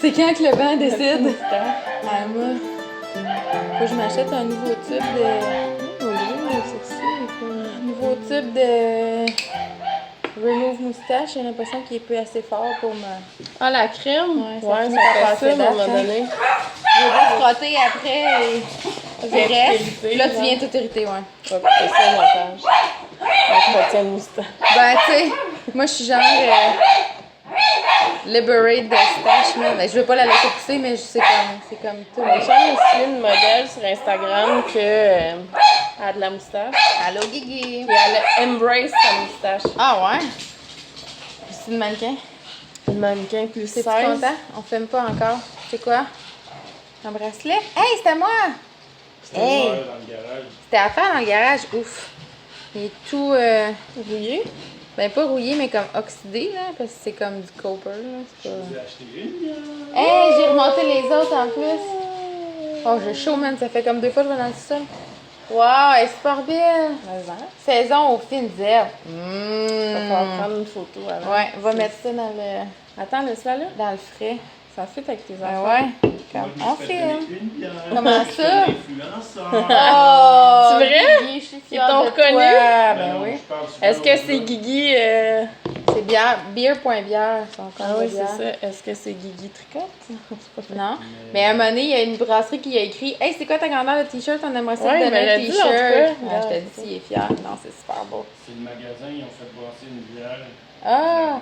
C'est quand que le vent décide? Moustache. Ah, moi, faut que je m'achète un nouveau tube de... Un nouveau tube de... Remove moustache. J'ai l'impression qu'il est plus assez fort pour me... Ah, la crème? Ouais, ça Ouais, finit ça par fait passer ça à un date, moment hein. donné. Je vais pas frotter après et... Ça vient Bref, tout irriter, là, tu genre. viens tout irriter, ouais. Je vais couper ça au montage. L'entretien de moustache. Ben, tu sais, moi, je suis genre... liberate de stache, là. Ben, je veux pas la laisser pousser, mais c'est comme tout. Ma chère me suit une modèle sur Instagram que elle a de la moustache. Allô, Guigui! Et elle embrace sa moustache. Ah ouais? C'est une mannequin? Une mannequin plus T'es-tu 16. content? On filme pas encore. C'est quoi? Un bracelet? Hey, c'était moi! Hey! Dans le garage. C'était à faire dans le garage. Ouf! Il est tout... Rouillé. Ben, pas rouillé, mais comme oxydé, là, parce que c'est comme du copper, là. C'est pas... J'ai acheté une. Hey, j'ai remonté les autres en plus. Oh, j'ai chaud, man. Ça fait comme 2 fois que je vais dans le sol. Wow, elle est super belle. Saison aux fines herbes. Il va falloir prendre une photo avant. Ouais, on va mettre ça dans le... Attends, laisse-la là. Dans le frais. Ça fit avec tes Ben enfants. ouais. Comme on filme. Comment ça? Influenceur. Oh! C'est vrai? Guigui, je suis Ils fière t'ont de reconnu? toi. Ben oui. Est-ce que c'est Guigui... C'est bière. Beer.bière. Son compte Ah de oui, bière. c'est ça. Est-ce que c'est Guigui Tricotte? Non. Mais à un moment donné, il y a une brasserie qui a écrit « Hey, c'est quoi ta grandeur de t-shirt? On aimerait ça te Ouais, donner mais elle un a dit, en tout t-shirt. cas. Ah, je t'ai dit s'il est fier. Non, c'est super beau. C'est le magasin, ils ont fait brasser une bière. Ah!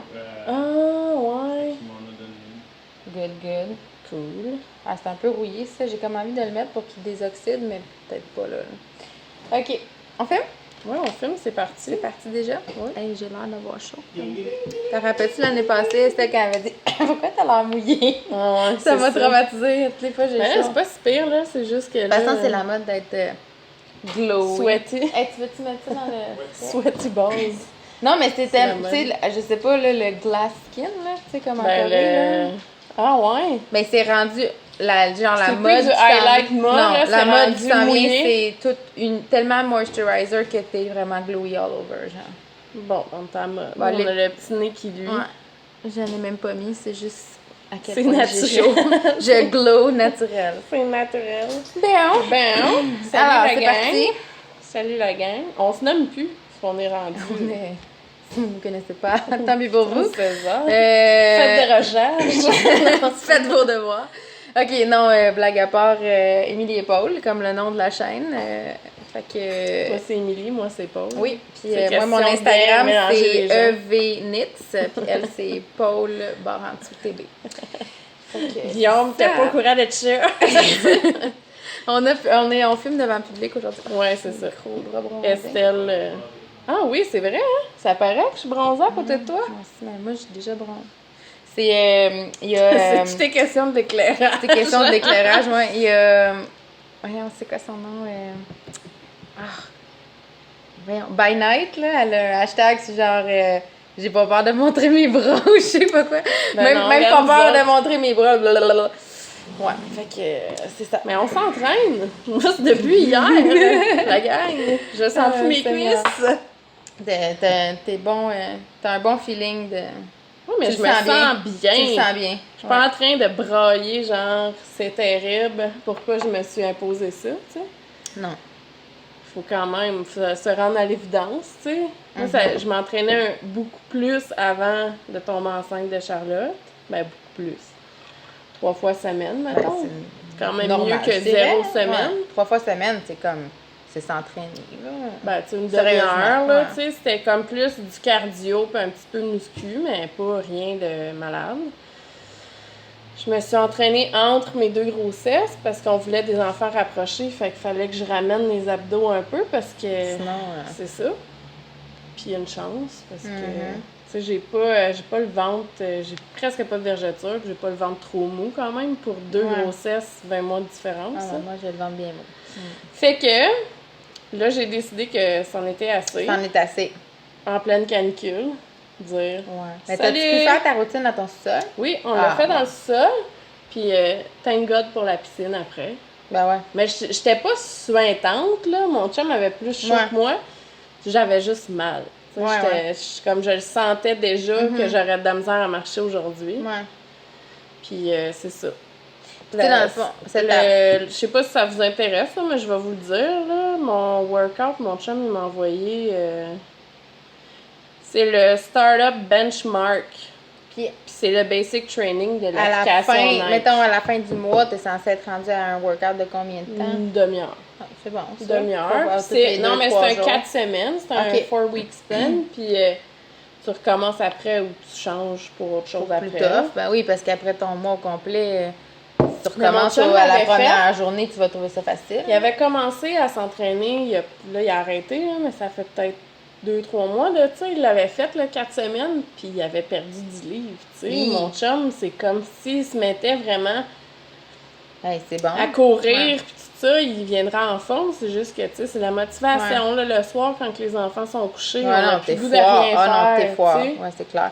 Ah, ouais. Qui m'en a donné une. Good, good. Cool. Ah, c'est un peu rouillé, ça. J'ai comme envie de le mettre pour qu'il désoxyde, mais peut-être pas là. OK. On fait? Ouais, on filme, c'est parti. C'est parti déjà? Oui. Hey, j'ai l'air d'avoir chaud. T'en rappelles-tu l'année passée, c'était quand elle avait dit « Pourquoi t'as l'air mouillé? Ah ouais, » Ça m'a traumatisé. Toutes les fois, j'ai Mais là, chaud. c'est pas si pire, là. C'est juste que De là... toute façon, c'est la mode d'être glow. Sweaty. Hey, tu veux-tu mettre ça dans le... Sweaty balls. Non, mais c'était, la tu mode. sais, je sais pas, là, le glass skin, là, tu sais, comme en Ben, Corée, là. Ah ouais. Ben, c'est rendu, la C'est mode plus du qui s'en highlight vient. mode, Non, là, la c'est mode rendu qui s'en vient, mouillé. c'est tellement moisturizer que t'es vraiment glowy all over, genre. Bon, on t'a mode. Bon, On les- a le petit nez qui lui. Ouais. J'en ai même pas mis, c'est juste à quel C'est point naturel. j'ai chaud. Je glow naturel. C'est naturel. Bon. Ben, salut Alors, la c'est gang. parti. Salut la gang. On se nomme plus, parce qu'on est rendu. Mais, si vous ne connaissez pas, tant pis pour vous. C'est ça. Faites Faites des recherches. Faites vos devoirs. Ok, non, blague à part, Émilie et Paul, comme le nom de la chaîne. Fait que. Moi, c'est Émilie, moi, c'est Paul. Oui, puis C'est moi, mon question de Instagram, bien mélanger les c'est gens. EVNITS, puis elle, c'est Paul barre en dessous TB. Fait que, Guillaume, t'es ça. pas au courant de ça. on filme devant le public aujourd'hui. Ouais, c'est ça. Micro, bras bronzés. Estelle. Ah oui, c'est vrai, hein? Ça paraît que je suis bronzée à côté de toi. Moi aussi, mais moi, j'ai déjà bronzé. C'est, il y a... C'est toutes les questions d'éclairage. C'est question d'éclairage, moi. Il y a... Voyons, c'est quoi son nom? Voyons, By Night, là, elle a un hashtag, c'est genre... j'ai pas peur de montrer mes bras ou je sais pas quoi. Ben même non, même pas regarde peur ça. de montrer mes bras. Blablabla. Ouais, fait que c'est ça. Mais on s'entraîne. Moi, c'est depuis hier, la gang. Je sens plus mes Seigneur. cuisses. T'es bon, t'as un bon feeling de... Oui, mais Tu je le me sens sens bien. Tu le sens bien. Je suis pas en train de brailler, genre, c'est terrible. Pourquoi je me suis imposé ça, tu sais? Non. Faut quand même se rendre à l'évidence, tu sais. Moi, je m'entraînais beaucoup plus avant de tomber enceinte de Charlotte. Ben, beaucoup plus. 3 fois semaine, mettons. C'est quand même normal, mieux que je dirais. 0 semaine. Ouais. 3 fois semaine, c'est comme... C'est s'entraîner, là. Ben, tu sais, une Sérieusement, demi-heure, là, ouais. tu sais, c'était comme plus du cardio puis un petit peu de muscu, mais pas rien de malade. Je me suis entraînée entre mes 2 grossesses parce qu'on voulait des enfants rapprochés, fait qu'il fallait que je ramène les abdos un peu parce que Sinon, c'est ça. Puis il y a une chance parce que, Mhm. tu sais, j'ai pas le ventre, j'ai presque pas de vergeture, puis j'ai pas le ventre trop mou quand même pour 2 Ouais. grossesses, 20 mois de différence. ah, ça. moi, je le vends bien mot. Fait que là, j'ai décidé que c'en était assez. C'en est assez. En pleine canicule, dire. Ouais. Mais Salut! t'as-tu pu faire ta routine dans ton sol? Oui, on l'a Ah, fait dans ouais. le sol, puis thank God pour la piscine après. Ben ouais. Mais j'étais pas suintante, là. Mon chum avait plus chaud Ouais. que moi. J'avais juste mal. Tu sais, Ouais, comme je le sentais déjà que j'aurais de la misère à marcher aujourd'hui. Ouais. Puis c'est ça. Tu sais, dans le fond, c'est ta... Je sais pas si ça vous intéresse, là, mais je vais vous le dire. Là. Mon workout, mon chum, il m'a envoyé. C'est le Startup Benchmark. Puis C'est le basic training de à la l'application fin, Nike. mettons à la fin du mois, t'es censé être rendu à un workout de combien de temps? Une demi-heure. Ah, c'est bon, ça. Demi-heure. Pour voir C'est- tous les Non, deux, mais trois c'est un jours. 4 semaines. C'est un Ok. 4-week spin. Puis tu recommences après ou tu changes pour autre chose Plus après. tough. Ben oui, parce qu'après ton mois au complet, tu Mais mon recommences chum à la l'avait première journée, tu vas trouver ça facile. Il avait commencé à s'entraîner, là il a arrêté, là, mais ça fait peut-être 2-3 mois de ça. Il l'avait fait, là, 4 semaines, puis il avait perdu 10 livres. Tu sais. Oui. Mon chum, c'est comme s'il se mettait vraiment Hey, c'est bon. à courir, Ouais. puis tout ça, il viendra en forme. C'est juste que, tu sais, c'est la motivation, là, le soir, quand les enfants sont couchés, Ouais, on a non, plus t'es le goût de foire. rien Ah non, faire, t'es foire. tu sais. Ouais, c'est clair.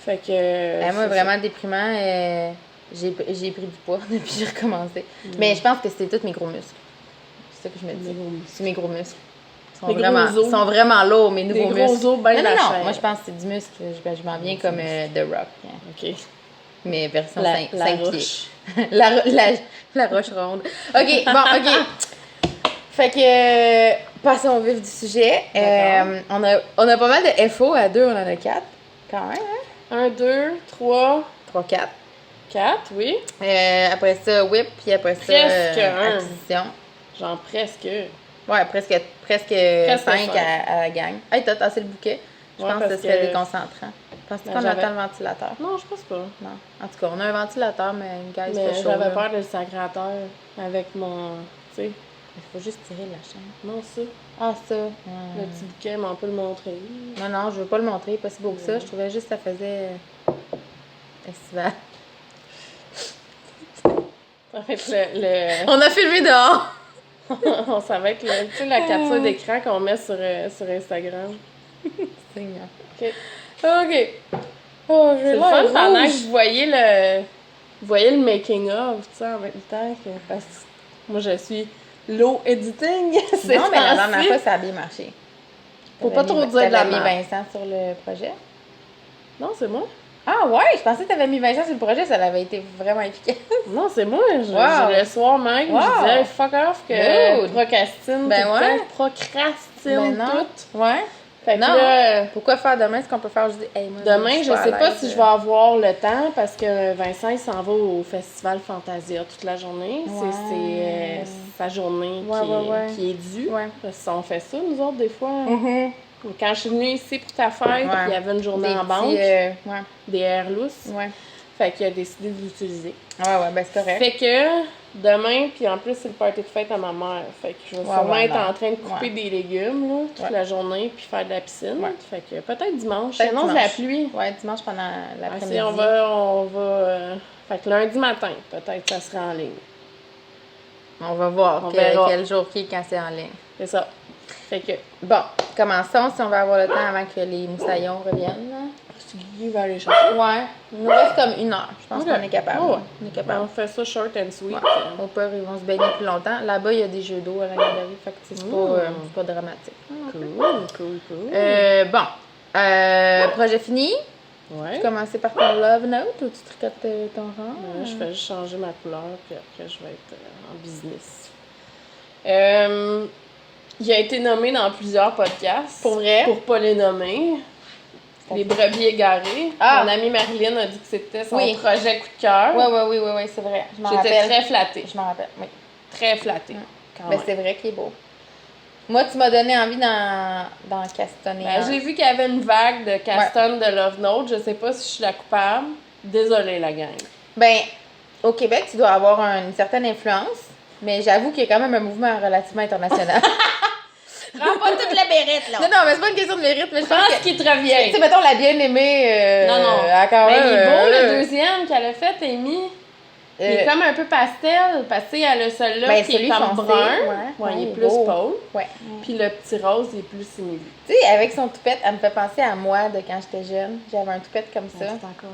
Fait que... Moi, c'est vraiment déprimant. J'ai pris du poids depuis que j'ai recommencé. Mais je pense que c'était tous mes gros muscles. C'est ça que je me ça. dis. Des gros muscles. C'est mes gros muscles. Des gros os. Ils sont vraiment lourds, mes Des nouveaux gros muscles. os ben non, la non, chair. moi je pense que c'est du muscle. Je m'en viens comme The Rock. Hein. OK. Mais version La 5 pieds. roche. la roche ronde. OK, bon, OK. Fait que, passons au vif du sujet. On a pas mal de FO à 2, on en a 4. Quand même, hein? 1, 2, 3, 3, 4. 4, oui. Après ça, whip, puis après ça, Presque un. acquisition. Genre presque. Ouais, presque 5 cinq. à la gang. Hey, t'as tassé le bouquet. Je Ouais, pense que parce ce serait que- déconcentrant. Penses-tu Ben, qu'on j'avais- entend le ventilateur? Non, je pense pas. Non. En tout cas, on a un ventilateur, mais une guys, Mais c'est chaud. j'avais là. peur de le sacrer à terre avec mon. Tu sais. Il faut juste tirer la chaîne. Non, ça. Ah, ça. Le petit bouquet, mais on peut le montrer. Non, non, je veux pas le montrer, pas si beau que ça. Je trouvais juste que ça faisait estival. Ça fait que le... On a filmé dehors! on savait que tu sais, la capture d'écran qu'on met sur Instagram. Seigneur. OK. OK. Oh, C'est le fun pendant que vous voyez le making of, tu sais, en même temps que. Parce que moi, je suis low editing. c'est Non, mais la dernière temps-ci. fois, ça a bien marché. Faut pas trop dire de la T'avais mis merde. Vincent sur le projet? Non, c'est moi. Ah ouais, je pensais que t'avais mis Vincent sur le projet, ça avait été vraiment efficace. Non, c'est moi. Wow. Le soir même, Wow. je disais, hey, fuck off, que Good. procrastine Ben tout le ouais. temps, procrastine Ben non. tout. Ouais. Fait que Non. là, Pourquoi faire demain ce qu'on peut faire aujourd'hui? Hey, moi, demain, suis je sais à pas l'aise. si je vais avoir le temps parce que Vincent, il s'en va au Festival Fantasia toute la journée. Ouais. C'est sa journée Ouais, ouais. qui est due. Ouais. Parce qu'on fait ça, nous autres, des fois. Mhm. Quand je suis venue ici pour ta fête, Ouais. il y avait une journée Des en petits, banque, ouais. des airs lousses. Ouais. Fait qu'il a décidé de l'utiliser. Ouais, ben c'est correct. Fait que demain, puis en plus, c'est le party de fête à ma mère. Fait que je vais Ouais, sûrement ouais, être non. en train de couper Ouais. des légumes là, toute Ouais. la journée, puis faire de la piscine. Ouais. Fait que peut-être dimanche. Peut-être Sinon, de la dimanche. pluie. Ouais, dimanche pendant Ah, l'après-midi. si, on va. Fait que lundi matin, peut-être ça sera en ligne. On va voir On verra. quel jour qui est quand c'est en ligne. C'est ça. Fait que. Bon, commençons si on va avoir le temps avant que les moussaillons reviennent. là. Si Guy va aller chercher. Ouais, il nous reste comme 1 heure. Je pense Ok. qu'on est capable. Oh, ouais. On est Ben, capable. on fait ça short and sweet. Au pire, ils vont se baigner plus longtemps. Là-bas, il y a des jeux d'eau à la galerie, fait que c'est pas dramatique. Cool. Bon, projet fini. Ouais. Commencer par ton love note ou tu tricotes ton rang? Ouais, je fais juste changer ma couleur, puis après, je vais être en business. Il a été nommé dans plusieurs podcasts. Pour vrai? Pour pas les nommer. Les brebis égarées. Ah! Mon amie Marilyn a dit que c'était son Oui. projet coup de cœur. Oui, c'est vrai. Je m'en J'étais rappelle. très flattée. Je m'en rappelle, oui. Très flattée. Quand Ben, même. c'est vrai qu'il est beau. Moi, tu m'as donné envie d'en castonner. Ben, un. j'ai vu qu'il y avait une vague de Caston de Love Note. Je sais pas si je suis la coupable. Désolée, la gang. Ben, au Québec, tu dois avoir une certaine influence, mais j'avoue qu'il y a quand même un mouvement relativement international. Prends pas toute la bérette, là. non, mais c'est pas une question de mérite, mais je Je pense pense que... qu'il te Tu revient. sais, mettons, la bien-aimée... Non. a quand Mais même... il est beau, le deuxième qu'elle a fait, Amy. Il est euh, comme un peu pastel, parce que elle a celui-là Ben, qui est celui comme foncé, brun. ouais, il est il est plus beau. pâle. Ouais. Puis le petit rose, il est plus simili. Tu sais, avec son toupette, elle me fait penser à moi de quand j'étais jeune. J'avais un toupette comme ça. encore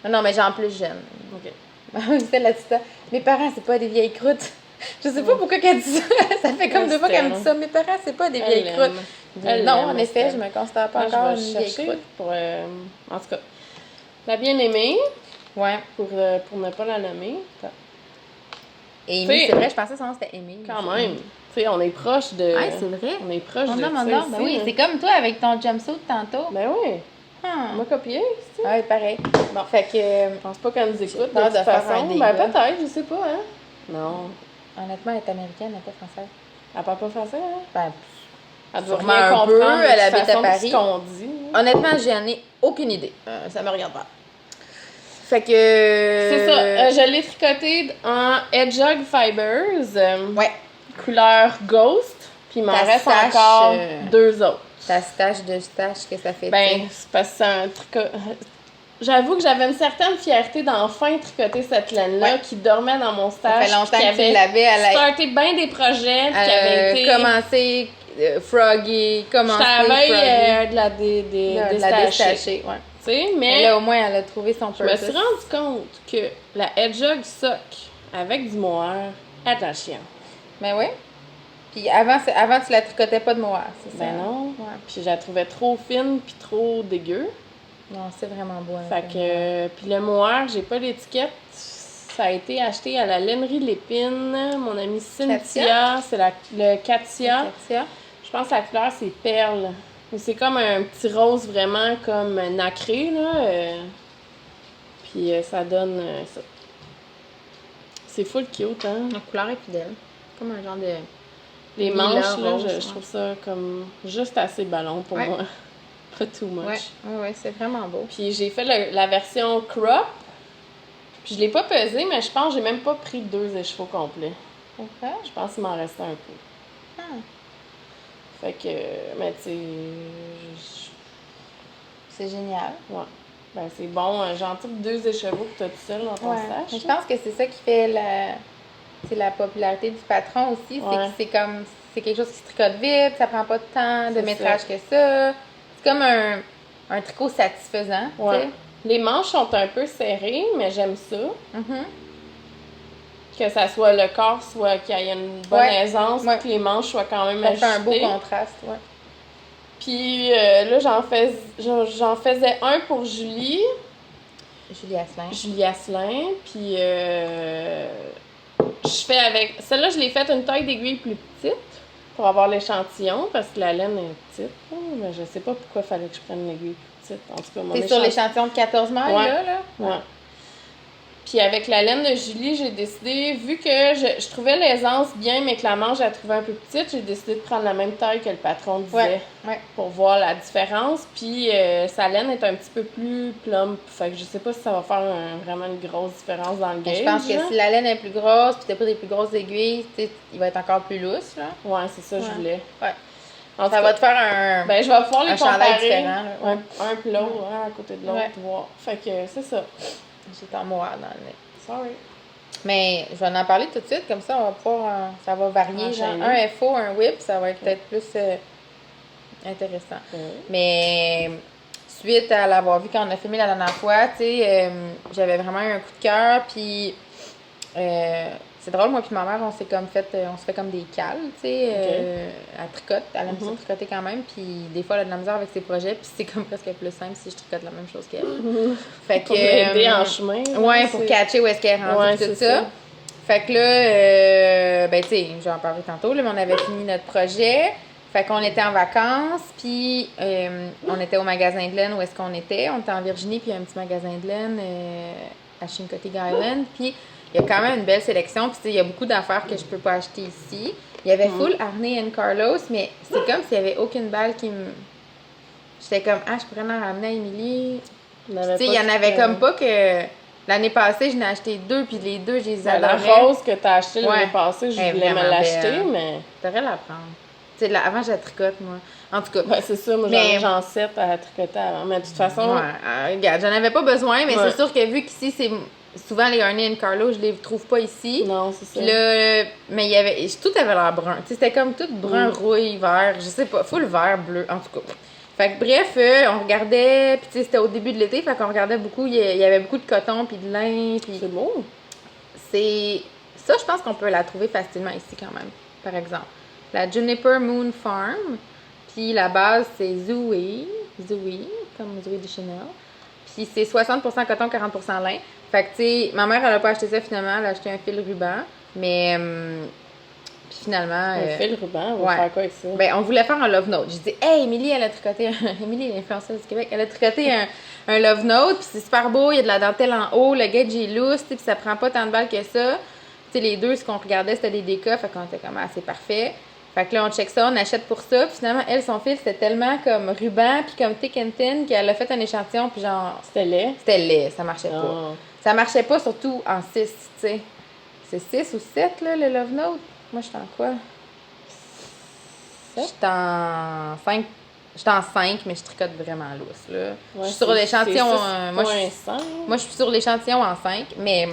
jeune. Non, mais genre plus jeune. OK. C'était la petite... Mes parents, c'est pas des vieilles croûtes. Je sais pas pourquoi qu'elle dit ça. Ça fait comme 2 fois qu'elle me dit ça. Mes parents, c'est pas des vieilles croûtes. Elle Non, l'aime, en effet, Estelle. je me considère pas Moi, encore je une vais vieille chercher croûte. pour... en tout cas, la bien-aimée. Ouais. pour ne pas la nommer. Et T'sais, Amy, c'est vrai, je pensais que son nom c'était Amy. Quand même. Tu sais, on est proche de... Ouais, c'est vrai. On est proche On de nomme ça en or. ici, Ben oui, là. c'est comme toi avec ton jumpsuit tantôt. Ben oui. Ah. On m'a copié, c'est ça. Ouais, pareil. Bon, fait que, Je pense pas qu'elle nous écoute J'ai de peur toute de faire façon. un Ben dégât. peut-être, je sais pas, hein. Non. honnêtement, elle est américaine, elle n'est pas française. Elle parle pas français, hein? Ben, Elle doit sûrement rien un peu, comprendre de elle toute habite à façon de Paris. ce qu'on dit. honnêtement, j'en ai aucune idée. Ça me regarde pas. Fait que... C'est ça. Je l'ai tricoté en Hedgehog Fibers. Ouais. Couleur Ghost. Puis il m'en Ta reste stache, encore 2 autres. Ta stache de stache que ça fait. Ben, c'est parce que c'est un tricot. J'avoue que j'avais une certaine fierté d'enfin tricoter cette laine-là Ouais. qui dormait dans mon ça stage. fait longtemps puis qui que tu avait l'avais. Elle a starté bien des projets, puis qui avait été. commencé Froggy, commencé J'étais à la veille Froggy. de la de la déstacher. déstacher, ouais. Tu sais, Mais mais là, au moins, elle a trouvé son je me purpose. suis rendu compte que la Hedgehog Sock avec du mohair, attention. Ben oui. Puis avant, tu la tricotais pas de mohair, c'est ça? Ben non. Ouais. Puis je la trouvais trop fine puis trop dégueu. Non, c'est vraiment beau. Fait que, puis le mohair, j'ai pas l'étiquette. Ça a été acheté à la lainerie Lépine. Mon amie Cynthia, c'est le Katia. Katia. Je pense que la couleur, c'est perle. Mais c'est comme un petit rose vraiment comme nacré, là. Puis ça donne ça. C'est full cute, hein? La couleur est fidèle. Comme un genre de... Les lilas manches, là, rose, je trouve ça comme juste assez ballon pour Ouais. moi. Pas too much. Ouais, c'est vraiment beau. Puis j'ai fait la version crop. Puis je l'ai pas pesé, mais je pense que j'ai même pas pris 2 écheveaux complets. Ok. Je pense qu'il m'en restait un peu. Ah. Fait que, mais tu sais, C'est génial. ouais. Ben c'est bon, genre type 2 écheveaux que t'as tout seul dans ton Ouais. Mais stage. je pense que c'est ça qui fait la popularité du patron aussi. Ouais. C'est que c'est quelque chose qui se tricote vite, ça prend pas de temps de C'est métrage ça. que ça. C'est comme un tricot satisfaisant. tu Ouais. sais. Les manches sont un peu serrées, mais j'aime ça. Mhm. Que ça soit le corps, soit qu'il y ait une bonne Ouais. aisance, Ouais. que les manches soient quand même Ça fait un beau ajustées. contraste. Ouais. Puis là, j'en faisais un pour Julie. Julie Asselin. Julie Asselin, puis je fais avec... Celle-là, je l'ai faite une taille d'aiguille plus petite pour avoir l'échantillon, parce que la laine est petite, là, mais je sais pas pourquoi il fallait que je prenne une aiguille plus petite. En tout cas, mon C'est sur l'échantillon de 14 mailles, Ouais. là? Ouais. Puis avec la laine de Julie, j'ai décidé, vu que je trouvais l'aisance bien, mais que la manche, je la trouvais un peu petite, j'ai décidé de prendre la même taille que le patron disait. Ouais. Ouais. Pour voir la différence. Puis sa laine est un petit peu plus plump. Fait que je sais pas si ça va faire vraiment une grosse différence dans le Mais gauge. je pense que si la laine est plus grosse, puis t'as pas des plus grosses aiguilles, tu sais, il va être encore plus lousse, là. Ouais, c'est ça, je Ouais. voulais. Ouais. En tout Ça cas, va te faire un... ben, je vais pouvoir les un chandail comparer. différent, là. Ouais. Un puis l'autre, hein, à côté de l'autre, Ouais. voir. Fait que c'est ça. J'ai ton mohair dans le nez. Sorry. Mais je vais en parler tout de suite, comme ça on va pouvoir, ça va varier, genre Enchaîner. un FO, un whip, ça va être peut-être plus intéressant. Mais suite à l'avoir vu quand on a filmé la dernière fois, tu sais, j'avais vraiment eu un coup de cœur, puis c'est drôle, moi puis ma mère, on s'est comme fait, on se fait comme des cales, tu sais, elle tricote, elle aime ça tricoter quand même, puis des fois elle a de la misère avec ses projets, puis c'est comme presque plus simple si je tricote la même chose qu'elle. Fait que Pour l'aider en chemin. là, ouais, pour c'est- catcher où est-ce qu'elle est rendue, Ouais, pis tout c'est ça. ça. Fait que là, ben tu sais, j'en parlais tantôt, là, mais on avait fini notre projet. Fait qu'on était en vacances, puis on était au magasin de laine où est-ce qu'on était. On était en Virginie, puis il y a un petit magasin de laine à Chincoteague Island. Puis il y a quand même une belle sélection, puis tu sais, il y a beaucoup d'affaires que je peux pas acheter ici. Il y avait full Arne and Carlos, mais c'est comme s'il y avait aucune balle qui me... J'étais comme, je pourrais en ramener à Émilie. On Tu avait sais, il pas y en tout, avait comme pas que... L'année passée, j'en ai acheté 2, puis les 2, je les Ben, la adorais. rose que t'as achetée l'année Ouais. passée, je Elle est voulais me vraiment l'acheter, belle. mais. T'aurais la prendre. Tu sais, avant, je la tricote, moi. En tout cas, Ben, c'est ça, moi Mais- j'en ai 7 à tricoter avant. Mais de toute façon, ouais, regarde, j'en avais pas besoin, mais Ouais. c'est sûr que vu qu'ici, c'est souvent les Arne and Carlo, je les trouve pas ici. non, c'est ça. Puis là, mais il y avait... Tout avait l'air brun. Tu sais, c'était comme tout brun, rouille, vert, je sais pas, full vert, bleu, en tout cas. Fait que bref, on regardait, puis tu sais, c'était au début de l'été, fait qu'on regardait beaucoup, il y avait beaucoup de coton, puis de lin, puis... C'est beau. C'est... Ça, je pense qu'on peut la trouver facilement ici quand même, par exemple. La Juniper Moon Farm, puis la base, c'est Zoe, comme Zoe de Chanel. Puis c'est 60% coton, 40% lin. Fait que, tu sais, ma mère, elle a pas acheté ça finalement, elle a acheté un fil ruban. Mais, puis finalement. Un fil ruban, on va ouais. faire quoi avec ça? Ben, on voulait faire un love note. J'ai dit, hey, Émilie, elle a tricoté Émilie, l'influenceuse du Québec, elle a tricoté un love note, puis c'est super beau, il y a de la dentelle en haut, le gauge est loose, puis ça prend pas tant de balles que ça. Tu sais, les deux, ce qu'on regardait, c'était des décas, fait qu'on était comme, ah, c'est parfait. Fait que là, on check ça, on achète pour ça, puis finalement, elle, son fil, c'était tellement comme ruban, puis comme thick and thin, qu'elle a fait un échantillon, puis genre. C'était laid? C'était laid, ça marchait pas. Oh. Ça marchait pas, surtout en 6, tu sais. C'est 6 ou 7, là, le love note? Moi, j'étais en quoi? J'étais en 5. J'étais en 5, mais je tricote vraiment lousse, là. Ouais, je suis sur l'échantillon. Moi, moi, je suis sur l'échantillon en 5, mais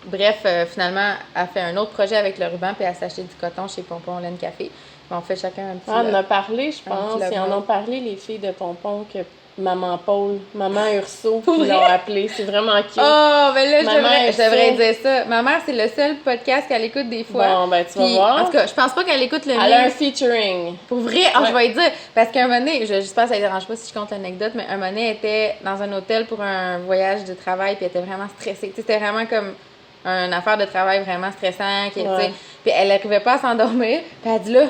bref, finalement, elle fait un autre projet avec le ruban, puis elle s'est acheté du coton chez Pompon Laine Café. On fait chacun un petit. Ah, on en a parlé, je un pense. petit Ils en love ont parlé, les filles de Pompon, que Maman Paul, Maman Urso, Pour qui vrai? l'ont appelé. C'est vraiment cute. Oh, ben là, Ma mère, je devrais ça. dire ça. Ma mère, c'est le seul podcast qu'elle écoute des fois. Bon, ben, tu vas Puis, voir. en tout cas, je pense pas qu'elle écoute le Elle a mien. un featuring. Pour vrai, je vais lui dire. Parce qu'un moment donné, j'espère que ça ne dérange pas si je compte l'anecdote, mais un moment donné, elle était dans un hôtel pour un voyage de travail, puis elle était vraiment stressée. Tu sais, c'était vraiment comme une affaire de travail vraiment stressant. Tu sais. Ouais. Puis elle n'arrivait pas à s'endormir. Puis elle dit là,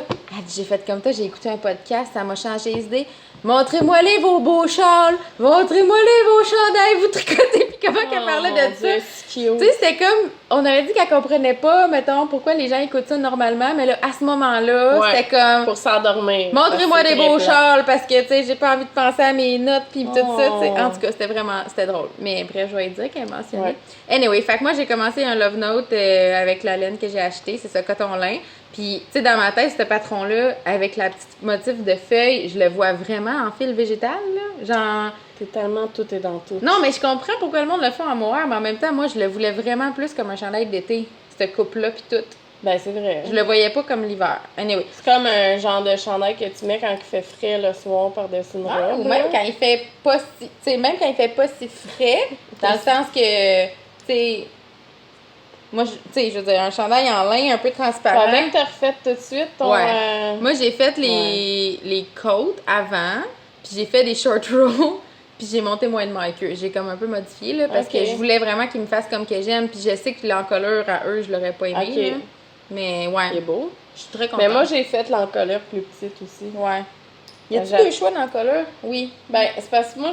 j'ai fait comme ça, j'ai écouté un podcast, ça m'a changé les idées. Montrez-moi-les vos beaux châles, montrez-moi-les vos chandails, vous tricotez. Puis comment qu'elle parlait de ça. C'est cute. Tu sais, c'était comme, on aurait dit qu'elle comprenait pas, mettons, pourquoi les gens écoutent ça normalement, mais là, à ce moment-là, Ouais, c'était comme, pour s'endormir. montrez-moi Parce que des c'est beaux très plat. châles, parce que, tu sais, j'ai pas envie de penser à mes notes, puis tout ça, tu sais. Oh. En tout cas, c'était drôle. Mais bref, je vais lui dire qu'elle mentionnait. Ouais. Anyway, fait que moi, j'ai commencé un love note avec la laine que j'ai acheté, c'est ça, coton lin. Puis, tu sais, dans ma tête, ce patron-là, avec la petite motif de feuille, je le vois vraiment en fil végétal, là. Genre. T'es tellement tout est dans tout. Non, mais je comprends pourquoi le monde le fait en mohair, mais en même temps, moi, je le voulais vraiment plus comme un chandail d'été. Cette coupe-là, puis tout. Ben, c'est vrai. Je le voyais pas comme l'hiver. Anyway. C'est comme un genre de chandail que tu mets quand il fait frais le soir par-dessus une robe. Ou là. même quand il fait pas si. Tu sais, même quand il fait pas si frais, dans le sens que. Tu sais. Moi, tu sais, je veux dire, un chandail en lin un peu transparent. Fallait que t'as refait tout de suite ton. Ouais. Moi, j'ai fait les côtes avant, puis j'ai fait des short rows, puis j'ai monté moins de maille-queue. J'ai comme un peu modifié, là, parce Ok. que je voulais vraiment qu'ils me fassent comme que j'aime, puis je sais que l'encolure à eux, je l'aurais pas aimé. Ok. Là. Mais ouais, Il est beau. je suis très contente. Mais moi, j'ai fait l'encolure plus petite aussi. Ouais. Y a-tu J'ai- deux choix d'encolure? Oui. Ben, c'est parce que moi,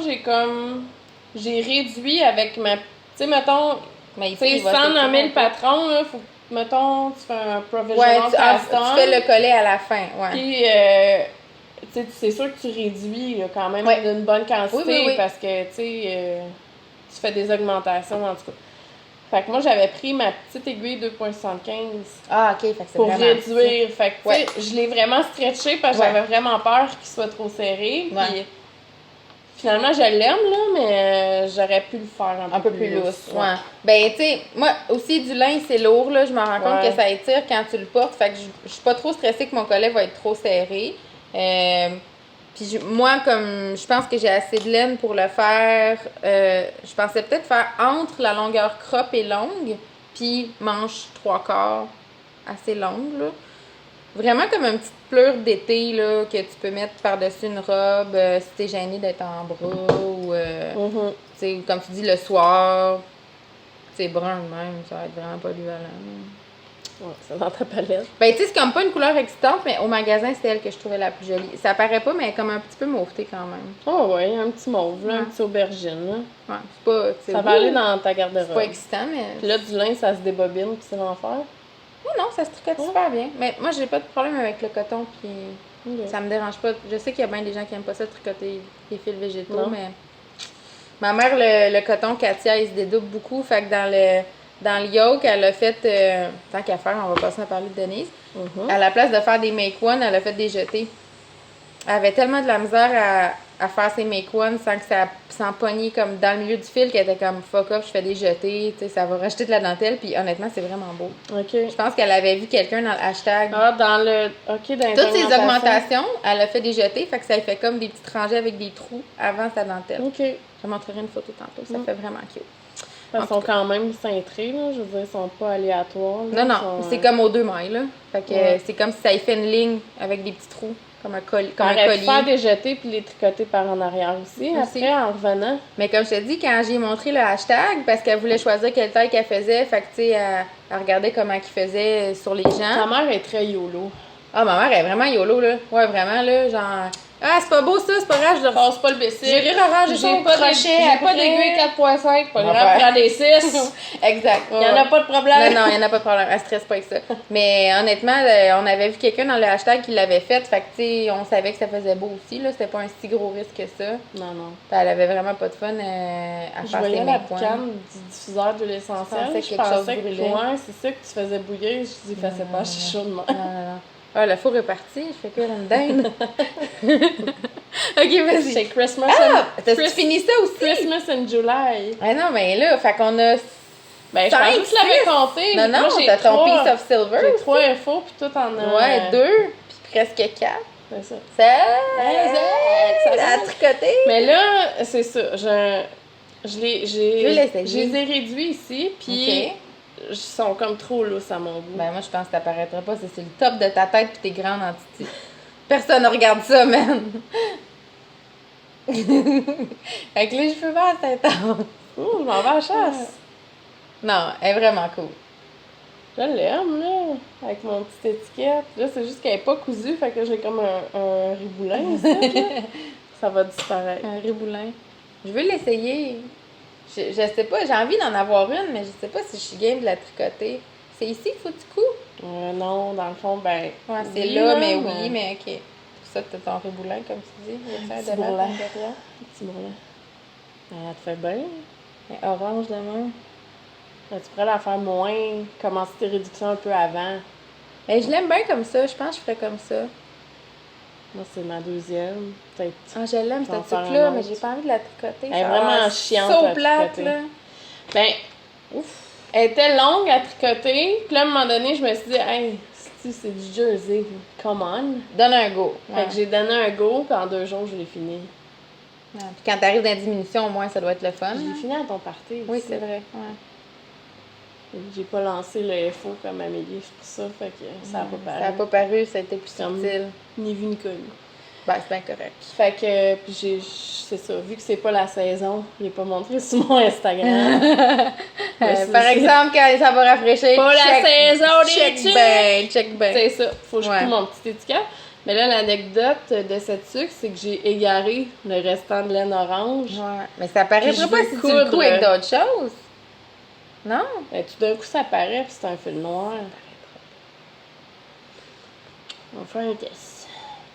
j'ai réduit avec ma. Tu sais, mettons. Mais Tu sais, sans nommer le patron, là, faut que, mettons, tu fais un provisional Ouais, tu fais le collet à la fin, ouais. Puis, tu sais, c'est sûr que tu réduis là, quand même Ouais. d'une bonne quantité Oui. parce que, tu sais, tu fais des augmentations en tout cas. Fait que moi, j'avais pris ma petite aiguille 2.75 Ah, ok, fait que c'est pour vraiment réduire. Fait que, tu sais, Ouais. je l'ai vraiment stretché parce que Ouais. j'avais vraiment peur qu'il soit trop serré. Ouais. Puis, finalement, je l'aime, là, mais j'aurais pu le faire un peu plus lousse. Ouais. Ben, tu sais, moi aussi, du lin, c'est lourd, là. Je me rends compte Ouais. que ça étire quand tu le portes. Fait que je suis pas trop stressée que mon collet va être trop serré. Puis moi, comme je pense que j'ai assez de laine pour le faire, je pensais peut-être faire entre la longueur crop et longue, puis manche 3/4 assez longue, là. Vraiment comme une petite pleure d'été, là, que tu peux mettre par-dessus une robe si t'es gêné d'être en bras ou, Mhm. tu sais, comme tu dis, le soir, c'est brun de même, ça va être vraiment polyvalent. Ouais, c'est dans ta palette. Ben, tu sais, c'est comme pas une couleur excitante, mais au magasin, c'était elle que je trouvais la plus jolie. Ça paraît pas, mais elle est comme un petit peu mauvetée quand même. Oh, ouais, un petit mauve, là, un Ouais. petit aubergine. Là. Ouais, c'est pas. c'est Ça va beau, aller dans ta c'est garde-robe. pas excitant, mais. Puis là, du lin, ça se débobine, puis c'est l'enfer. Non, ça se tricote Ouais. super bien. Mais moi, j'ai pas de problème avec le coton, puis Ok. ça me dérange pas. Je sais qu'il y a bien des gens qui aiment pas ça, tricoter les fils végétaux, Non. mais. Ma mère, le coton Katia, il se dédouble beaucoup. Fait que dans le yoke, elle a fait. Tant qu'à faire, on va passer à parler de Denise. Mhm. À la place de faire des make-one, elle a fait des jetés. Elle avait tellement de la misère à faire ses make-one sans que ça s'empoigne comme dans le milieu du fil qu'elle était comme fuck off, je fais des jetés, tu sais, ça va rajouter de la dentelle, puis honnêtement, c'est vraiment beau. OK. Je pense qu'elle avait vu quelqu'un dans le hashtag. Ah, dans le. OK, dans les Toutes ces augmentations, elle a fait des jetés, fait que ça fait comme des petites rangées avec des trous avant sa dentelle. OK. Je te montrerai une photo tantôt, ça fait vraiment cute. Ils En sont tout cas. quand même cintrés, là. Je veux dire, ils sont pas aléatoires. là. Non, non, Ils sont, c'est comme aux 2 mailles, là. Fait que Ouais. c'est comme si ça y fait une ligne avec des petits trous, comme un, comme On un aurait pu collier. faire des jetés puis les tricoter par en arrière aussi, Aussi. après, en revenant. Mais comme je te dis, quand j'ai montré le hashtag, parce qu'elle voulait choisir quelle taille qu'elle faisait, fait que, tu sais, elle regardait comment qu'ils faisaient sur les Ta gens. mère est très YOLO. Ah, ma mère est vraiment YOLO, là. Ouais, vraiment, là, genre... Ah, c'est pas beau, ça, c'est pas grave, je le Passe pas le bicycle. J'ai rire orange, j'ai son crochet, J'ai pas après. d'aiguille 4.5, pas On va grave, faire. prends des 6. Exact. Il y en a pas de problème. Non, non, il n'y en a pas de problème. Elle stresse pas avec ça. Mais honnêtement, on avait vu quelqu'un dans le hashtag qui l'avait fait. Fait que, tu sais, on savait que ça faisait beau aussi. Là, c'était pas un si gros risque que ça. Non, non. Puis elle avait vraiment pas de fun à Je faire voyais ses la make-points. boucane du diffuseur de l'essentiel. Je pensais Je quelque chose pensais que brûlait. ouais, c'est ça que tu faisais bouillir. Je dis, faisais pas, je suis chaude, moi. Non, non, non. Ah, le four est parti. Je fais cuire une dinde. Ok, vas-y. C'est Christmas, Ah! T'as-tu Chris- fini ça aussi? Christmas in July. Ah non, mais là, fait qu'on a... Ben, je Cinq, pensais que tu l'avais six. compté. Non, non, Moi, j'ai t'as ton trois- piece of silver. J'ai 3 infos, puis tout en a. Ouais, 2, puis presque 4. C'est ça. Ça Ça a tricoté. Mais là, c'est ça. Je les, Je veux l'essayer. je les ai réduits ici, puis ils sont comme trop lousses à mon goût. Ben moi, je pense que t'apparaîtra pas. C'est le top de ta tête puis t'es grande en titi. Personne ne regarde ça, man. Avec les cheveux verts, c'est intense. Ouh, je m'en vais à la chasse. Non, elle est vraiment cool. Je l'aime, là, avec mon petite étiquette. Là, c'est juste qu'elle n'est pas cousue, fait que j'ai comme un riboulin, ici, là. Ça va disparaître. Un riboulin. Je veux l'essayer. Je sais pas, j'ai envie d'en avoir une, mais je sais pas si je suis game de la tricoter. C'est ici qu'il faut que tu couds? Non, dans le fond, ben. Ouais, c'est oui, là, mais oui, mais ok. C'est pour ça que t'as ton riboulin, comme tu dis. Il y a Petit un devant, bourrelet. un derrière. Petit bourrelet. Elle te fait bien. Un orange demain. Tu pourrais la faire moins, commencer tes réductions un peu avant. Mais je l'aime bien comme ça. Je pense que je ferais comme ça. Moi, c'est ma deuxième. Peut-être. Ah, je l'aime, Tu vas en cette faire truc-là, un mais autre. j'ai pas envie de la tricoter. Elle est ça vraiment a l'air chiante so à plate, tricoter. là. Ben, ouf. Elle était longue à tricoter. Puis là, à un moment donné, je me suis dit, hey, c'est du jersey. Come on. Donne un go. Fait que j'ai donné un go, puis en 2 jours, je l'ai fini. Ouais. Puis quand t'arrives dans la diminution, au moins, ça doit être le fun. Je l'ai fini à ton party. Oui, aussi. c'est vrai. Ouais. J'ai pas lancé le FO comme Amélie, c'est pour ça. Fait que ça a pas paru. Ça n'a pas paru, ça a été plus Comme- subtil. Ni vu ni connu. Ben, c'est bien correct. Fait que, puis c'est ça, vu que c'est pas la saison, je l'ai pas montré sur mon Instagram. c'est- Par exemple, quand ça va rafraîchir, Pas la check- saison des check tucs! bien, check bien. C'est ça, faut que je Ouais. coupe mon petit étiquette. Mais là, l'anecdote de cette sucre, c'est que j'ai égaré le restant de laine orange. Ouais. Mais ça paraît Puis je pas veux si tu le coudre. couds avec d'autres choses. Non? Et tout d'un coup, ça paraît, puis c'est un fil noir. On va faire un test.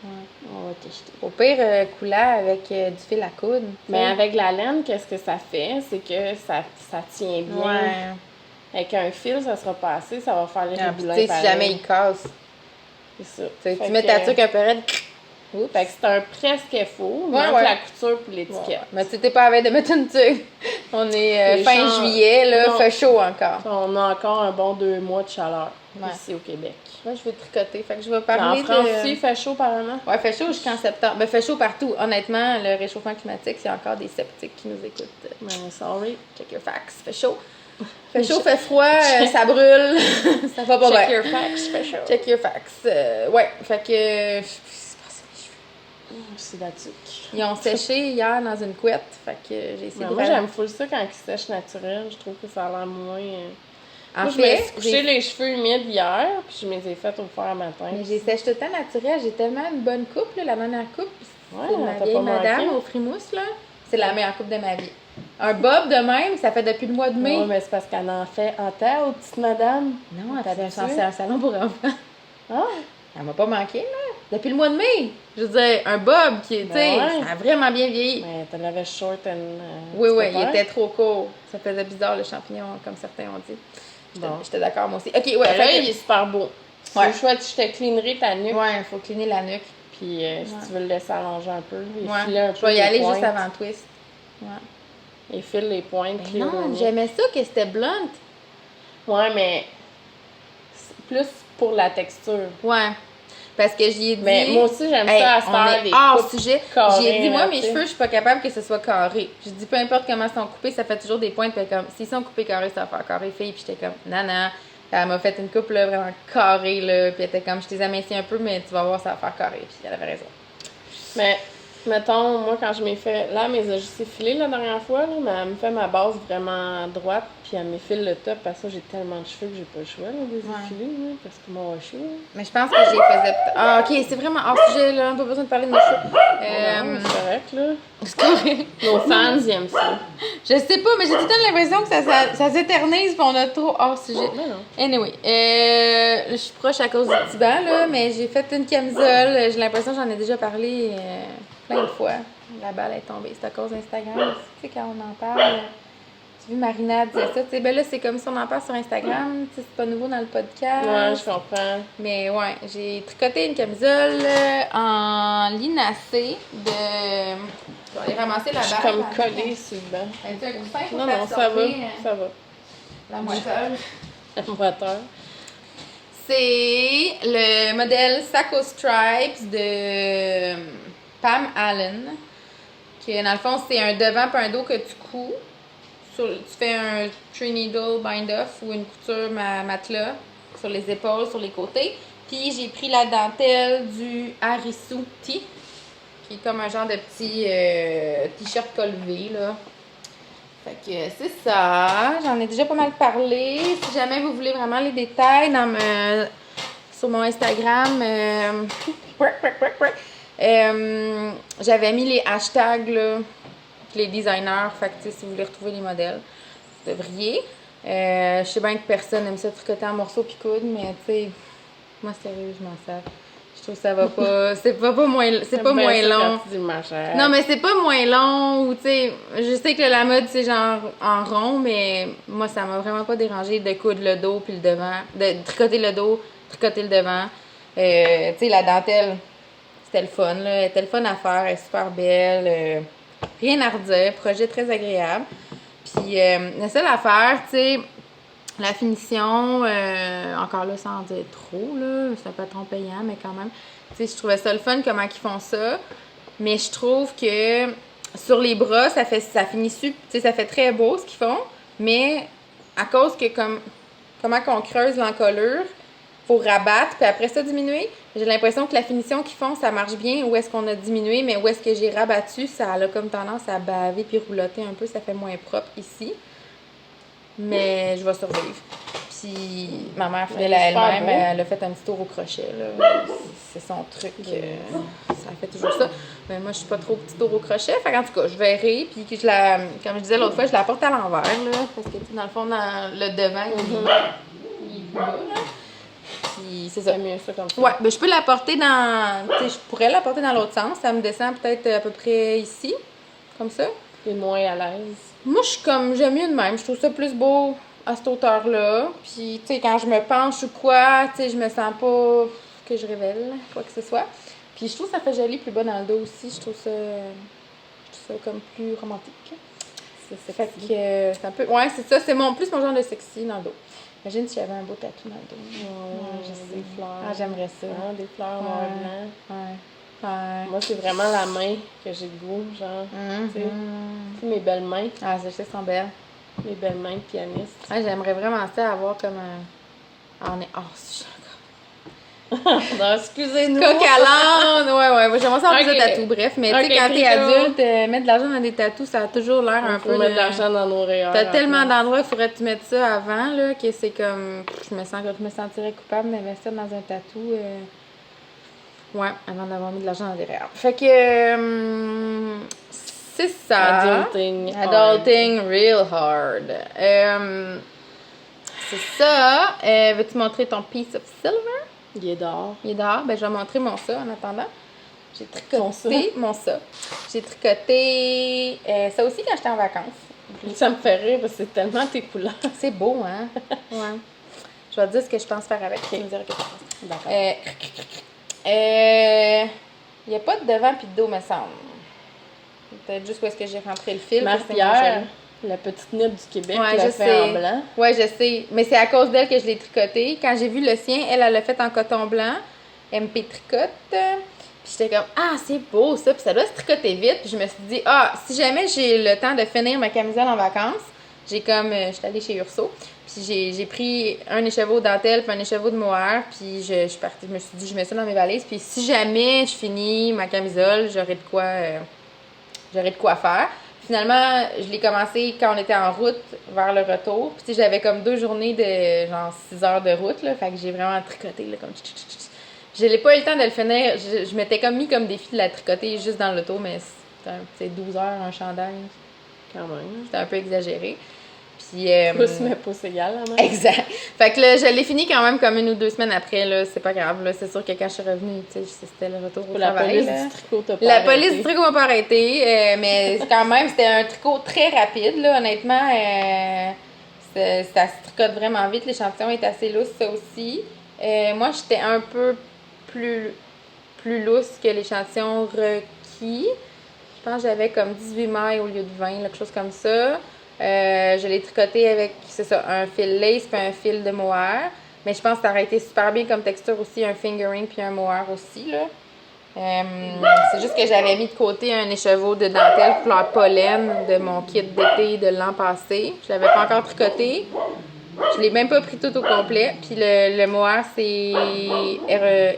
On va tester. Au pire, coulant avec du fil à coudre. Mais avec la laine, qu'est-ce que ça fait? C'est que ça tient bien. Ouais. Avec un fil, ça sera pas assez, ça va faire les Ah, puis riboulins tu sais, si pareil. jamais il casse, C'est ça. tu sais, Fait tu mets que- ta tuque un peu raide. Oups. Fait que c'est un presque faux, Ouais, manque ouais. la couture pour l'étiquette. Ouais. Mais tu t'es pas avec de mettre une tuque. On est Les fin champs- juillet, là, Non. fait chaud encore. On a encore un bon 2 mois de chaleur Ouais. ici au Québec. Moi, je veux tricoter, fait que je vais En parler France de... aussi, il fait chaud apparemment. Ouais, fait chaud jusqu'en septembre. Ben, fait chaud partout. Honnêtement, le réchauffement climatique, c'est encore des sceptiques qui nous écoutent. Mais sorry. Check your facts. Fait chaud. Fait chaud, fait froid, ça brûle. Ça va pas bien. Check your facts, fait chaud. Check your facts. Ouais, fait que... C'est là-dessus. Ils ont séché hier dans une couette, fait que j'ai essayé de Moi, faire- j'aime full ça quand il sèche naturel. Je trouve que ça a l'air moins. En Moi, je me fait, suis couché les cheveux humides hier, puis je me les ai fait au fer matin. mais j'ai sèche tout le temps naturel. J'ai tellement une bonne coupe, là, la dernière coupe. Ouais, C'est ma t'as vieille pas madame manqué. au frimousse, là. C'est la meilleure coupe de ma vie. Un bob de même, ça fait depuis le mois de mai. Ouais, mais c'est parce qu'elle en fait en terre aux petites madames. Non, elle T'as fait habitué? un salon pour enfants. Ah! Elle m'a pas manqué, là. Depuis le mois de mai. Je veux dire, un bob qui, tu sais, Ben ouais. ça a vraiment bien vieilli. Mais t'en avais short and. Oui, petit oui, il popper. était trop court. Ça faisait bizarre, le champignon, comme certains ont dit. J'étais Bon. j'étais d'accord, moi aussi. OK, ouais. Ben là, fait il est super beau. Ouais. C'est chouette, je te cleanerai ta nuque. ouais, il faut cleaner la nuque. Puis si Ouais. tu veux le laisser allonger un peu, il Ouais. file un peu. Je vais y les aller pointes. juste avant le twist. Ouais. Il file les pointes. Ben clean non, la nuque. j'aimais ça que c'était blunt. Ouais, mais c'est plus pour la texture. Ouais. Parce que j'y ai dit... Mais moi aussi, j'aime Hey, ça à se on faire est des hors coupes sujet. carrées, J'ai dit, moi, là, mes tu sais. cheveux, je suis pas capable que ce soit carré. J'ai dit, peu importe comment ils sont coupés, ça fait toujours des pointes. Puis comme, s'ils sont coupés carrés, ça va faire carré fille. Puis j'étais comme, non. Elle m'a fait une coupe, là, vraiment carrée, là. Puis elle était comme, je t'ai aminci un peu, mais tu vas voir, ça va faire carré. Puis elle avait raison. Mais, mettons, moi, quand je m'ai fait... Là, mes j'ai filé la dernière fois, là, mais elle me fait ma base vraiment droite, puis elle m'effile le top, parce que j'ai tellement de cheveux que j'ai pas le choix, là, de les effiler, là, parce qu'ils m'ont rushé, là. Mais je pense que j'y faisais... Ah, OK, c'est vraiment hors sujet, là. On n'a pas besoin de parler de mes cheveux. Non, c'est correct, là. C'est correct. Nos fans, ils aiment ça. Je sais pas, mais j'ai tout le temps l'impression que ça s'éternise puis on a trop hors sujet. Mais non. Anyway, je suis proche à cause du petit banc, là, mais j'ai fait une camisole. J'ai l'impression que j'en ai déjà parlé plein de fois. La balle est tombée. C'est à cause d'Instagram. Tu sais, quand on en parle, tu as vu Marina disait ça. Tu sais, ben là, c'est comme si on en parle sur Instagram. Tu sais, c'est pas nouveau dans le podcast. Ouais, je comprends. Mais ouais, j'ai tricoté une camisole en linacé de... Je vais aller ramasser la Je suis balle. comme collée sur le banc. As-tu un coussin pour Non, ça va, t'absorber, ça va. la moiteur? La moiteur. C'est le modèle Sacco Stripes de Pam Allen. Qui, dans le fond, c'est un devant et un dos que tu couds. Tu fais un 3-needle bind-off ou une couture matelas sur les épaules, sur les côtés. Puis j'ai pris la dentelle du Harisu Tee, qui est comme un genre de petit t-shirt colvé, là. Fait que c'est ça. J'en ai déjà pas mal parlé. Si jamais vous voulez vraiment les détails sur mon Instagram, j'avais mis les hashtags, là, les designers. Fait que, si vous voulez retrouver les modèles, vous devriez. Je sais bien que personne aime ça tricoter en morceaux puis coudre, mais tu sais, moi, sérieux, je m'en sers. Je trouve que ça va pas. C'est pas moins long. Non, mais c'est pas moins long. Ou, tu sais, je sais que la mode, c'est genre en rond, mais moi, ça m'a vraiment pas dérangé de coudre le dos puis le devant. De tricoter le dos, tricoter le devant. Tu sais, la dentelle, c'était le fun, là. Elle était le fun à faire. Elle est super belle. Rien à redire. Projet très agréable. Puis, la seule affaire, tu sais, la finition, encore là, sans dire trop, là, c'est un patron payant, mais quand même, tu sais, je trouvais ça le fun comment ils font ça, mais je trouve que sur les bras, ça finit tu sais, ça fait très beau ce qu'ils font, mais à cause que comment qu'on creuse l'encolure, faut rabattre, puis après ça diminuer, j'ai l'impression que la finition qu'ils font, ça marche bien, où est-ce qu'on a diminué, mais où est-ce que j'ai rabattu, ça a comme tendance à baver puis roulotter un peu, ça fait moins propre ici. Mais je vais survivre. Puis ma mère fait elle-même, elle a fait un petit tour au crochet, là. C'est son truc. Ça fait toujours ça. Mais moi, je suis pas trop petit tour au crochet. Fait qu'en tout cas, je verrai. Puis que comme je disais l'autre fois, je la porte à l'envers, là. Parce que dans le fond, dans le devant, il est plus bas, là. Puis c'est ça. C'est mieux ça comme ça. Ouais, ben je peux la porter dans. Tu sais, je pourrais la porter dans l'autre sens. Ça me descend peut-être à peu près ici. Comme ça. T'es moins à l'aise. Moi, je suis comme, j'aime mieux de même. Je trouve ça plus beau à cette hauteur-là. Puis, tu sais, quand je me penche ou quoi, tu sais, je me sens pas que je révèle quoi que ce soit. Puis, je trouve que ça fait joli plus bas dans le dos aussi. Je trouve ça comme plus romantique. C'est fait que c'est un peu... Ouais, c'est ça. C'est plus mon genre de sexy dans le dos. Imagine si j'avais un beau tatou dans le dos. Ouais, je sais. des fleurs. Ah, j'aimerais ça. Ah, des fleurs noir et blanc. Ouais. Ouais. Moi, c'est vraiment la main que j'ai le goût, genre. Tu sais, mes belles mains. Ah, je sais, elles sont belles. Mes belles mains de pianiste. Ouais, j'aimerais vraiment ça avoir comme un... Ah, on est hors sujet encore. Non, excusez-nous. Coq à l'âne, ouais, j'aimerais ça en plus de Ok. tatous, bref. Mais tu sais, Ok, quand t'es Crico. adulte, mettre de l'argent dans des tatous, ça a toujours l'air un peu... Faut mettre de l'argent dans nos rayons. T'as tellement d'endroits, il faudrait que tu mettes ça avant, là, que c'est comme... Je me sentirais coupable d'investir dans un tatou. Ouais, avant d'avoir mis de l'argent dans des rayons. Fait que... c'est ça. Adulting real hard. C'est ça. Veux-tu montrer ton piece of silver? Il est dehors. Il est dehors. Ben, je vais montrer mon ça en attendant. J'ai Ton ça? tricoté mon ça. J'ai tricoté ça aussi quand j'étais en vacances. Ça me fait rire parce que c'est tellement tes couleurs. C'est beau, hein? Ouais. Je vais te dire ce que je pense faire avec. Tu me diras que tu penses. D'accord. Il n'y a pas de devant puis de dos, me semble. Peut-être juste où est-ce que j'ai rentré le fil. Marie-Pierre, la petite nip du Québec, Ouais, l'a je fait sais. en blanc. Ouais, je sais. Mais c'est à cause d'elle que je l'ai tricoté. Quand j'ai vu le sien, elle l'a fait en coton blanc. MP Tricote. Puis j'étais comme, ah, c'est beau ça, puis ça doit se tricoter vite. Puis je me suis dit, ah, si jamais j'ai le temps de finir ma camisole en vacances, j'étais allée chez Urso, puis j'ai pris un écheveau dentelle puis un écheveau de mohair, puis je suis partie, je me suis dit, je mets ça dans mes valises, puis si jamais je finis ma camisole, j'aurai de quoi faire. Finalement, je l'ai commencé quand on était en route vers le retour. Puis j'avais comme 2 journées de genre 6 heures de route, là, fait que j'ai vraiment tricoté, là, comme... Je n'ai pas eu le temps de le finir. Je m'étais comme mis comme défi de la tricoter juste dans l'auto, mais c'est 12 heures un chandail. Quand même. C'était un peu exagéré. Puis, Pouce, mais pouce égal, là, même. Exact. Fait que là, je l'ai fini quand même comme 1 ou 2 semaines après, là. C'est pas grave, là. C'est sûr que quand je suis revenue, tu sais, c'était le retour au La travail. police là. du tricot t'a pas La arrêté. police du tricot m'a pas arrêté, mais quand même, c'était un tricot très rapide, là. Honnêtement, ça se tricote vraiment vite. L'échantillon est assez lousse, ça aussi. Moi, j'étais un peu plus lousse que l'échantillon requis. Je pense que j'avais comme 18 mailles au lieu de 20, là, quelque chose comme ça. Je l'ai tricoté avec, c'est ça, un fil lace puis un fil de mohair. Mais je pense que ça aurait été super bien comme texture aussi, un fingering puis un mohair aussi, là. C'est juste que j'avais mis de côté un écheveau de dentelle couleur pollen de mon kit d'été de l'an passé. Je l'avais pas encore tricoté. Je l'ai même pas pris tout au complet. Puis le mohair, c'est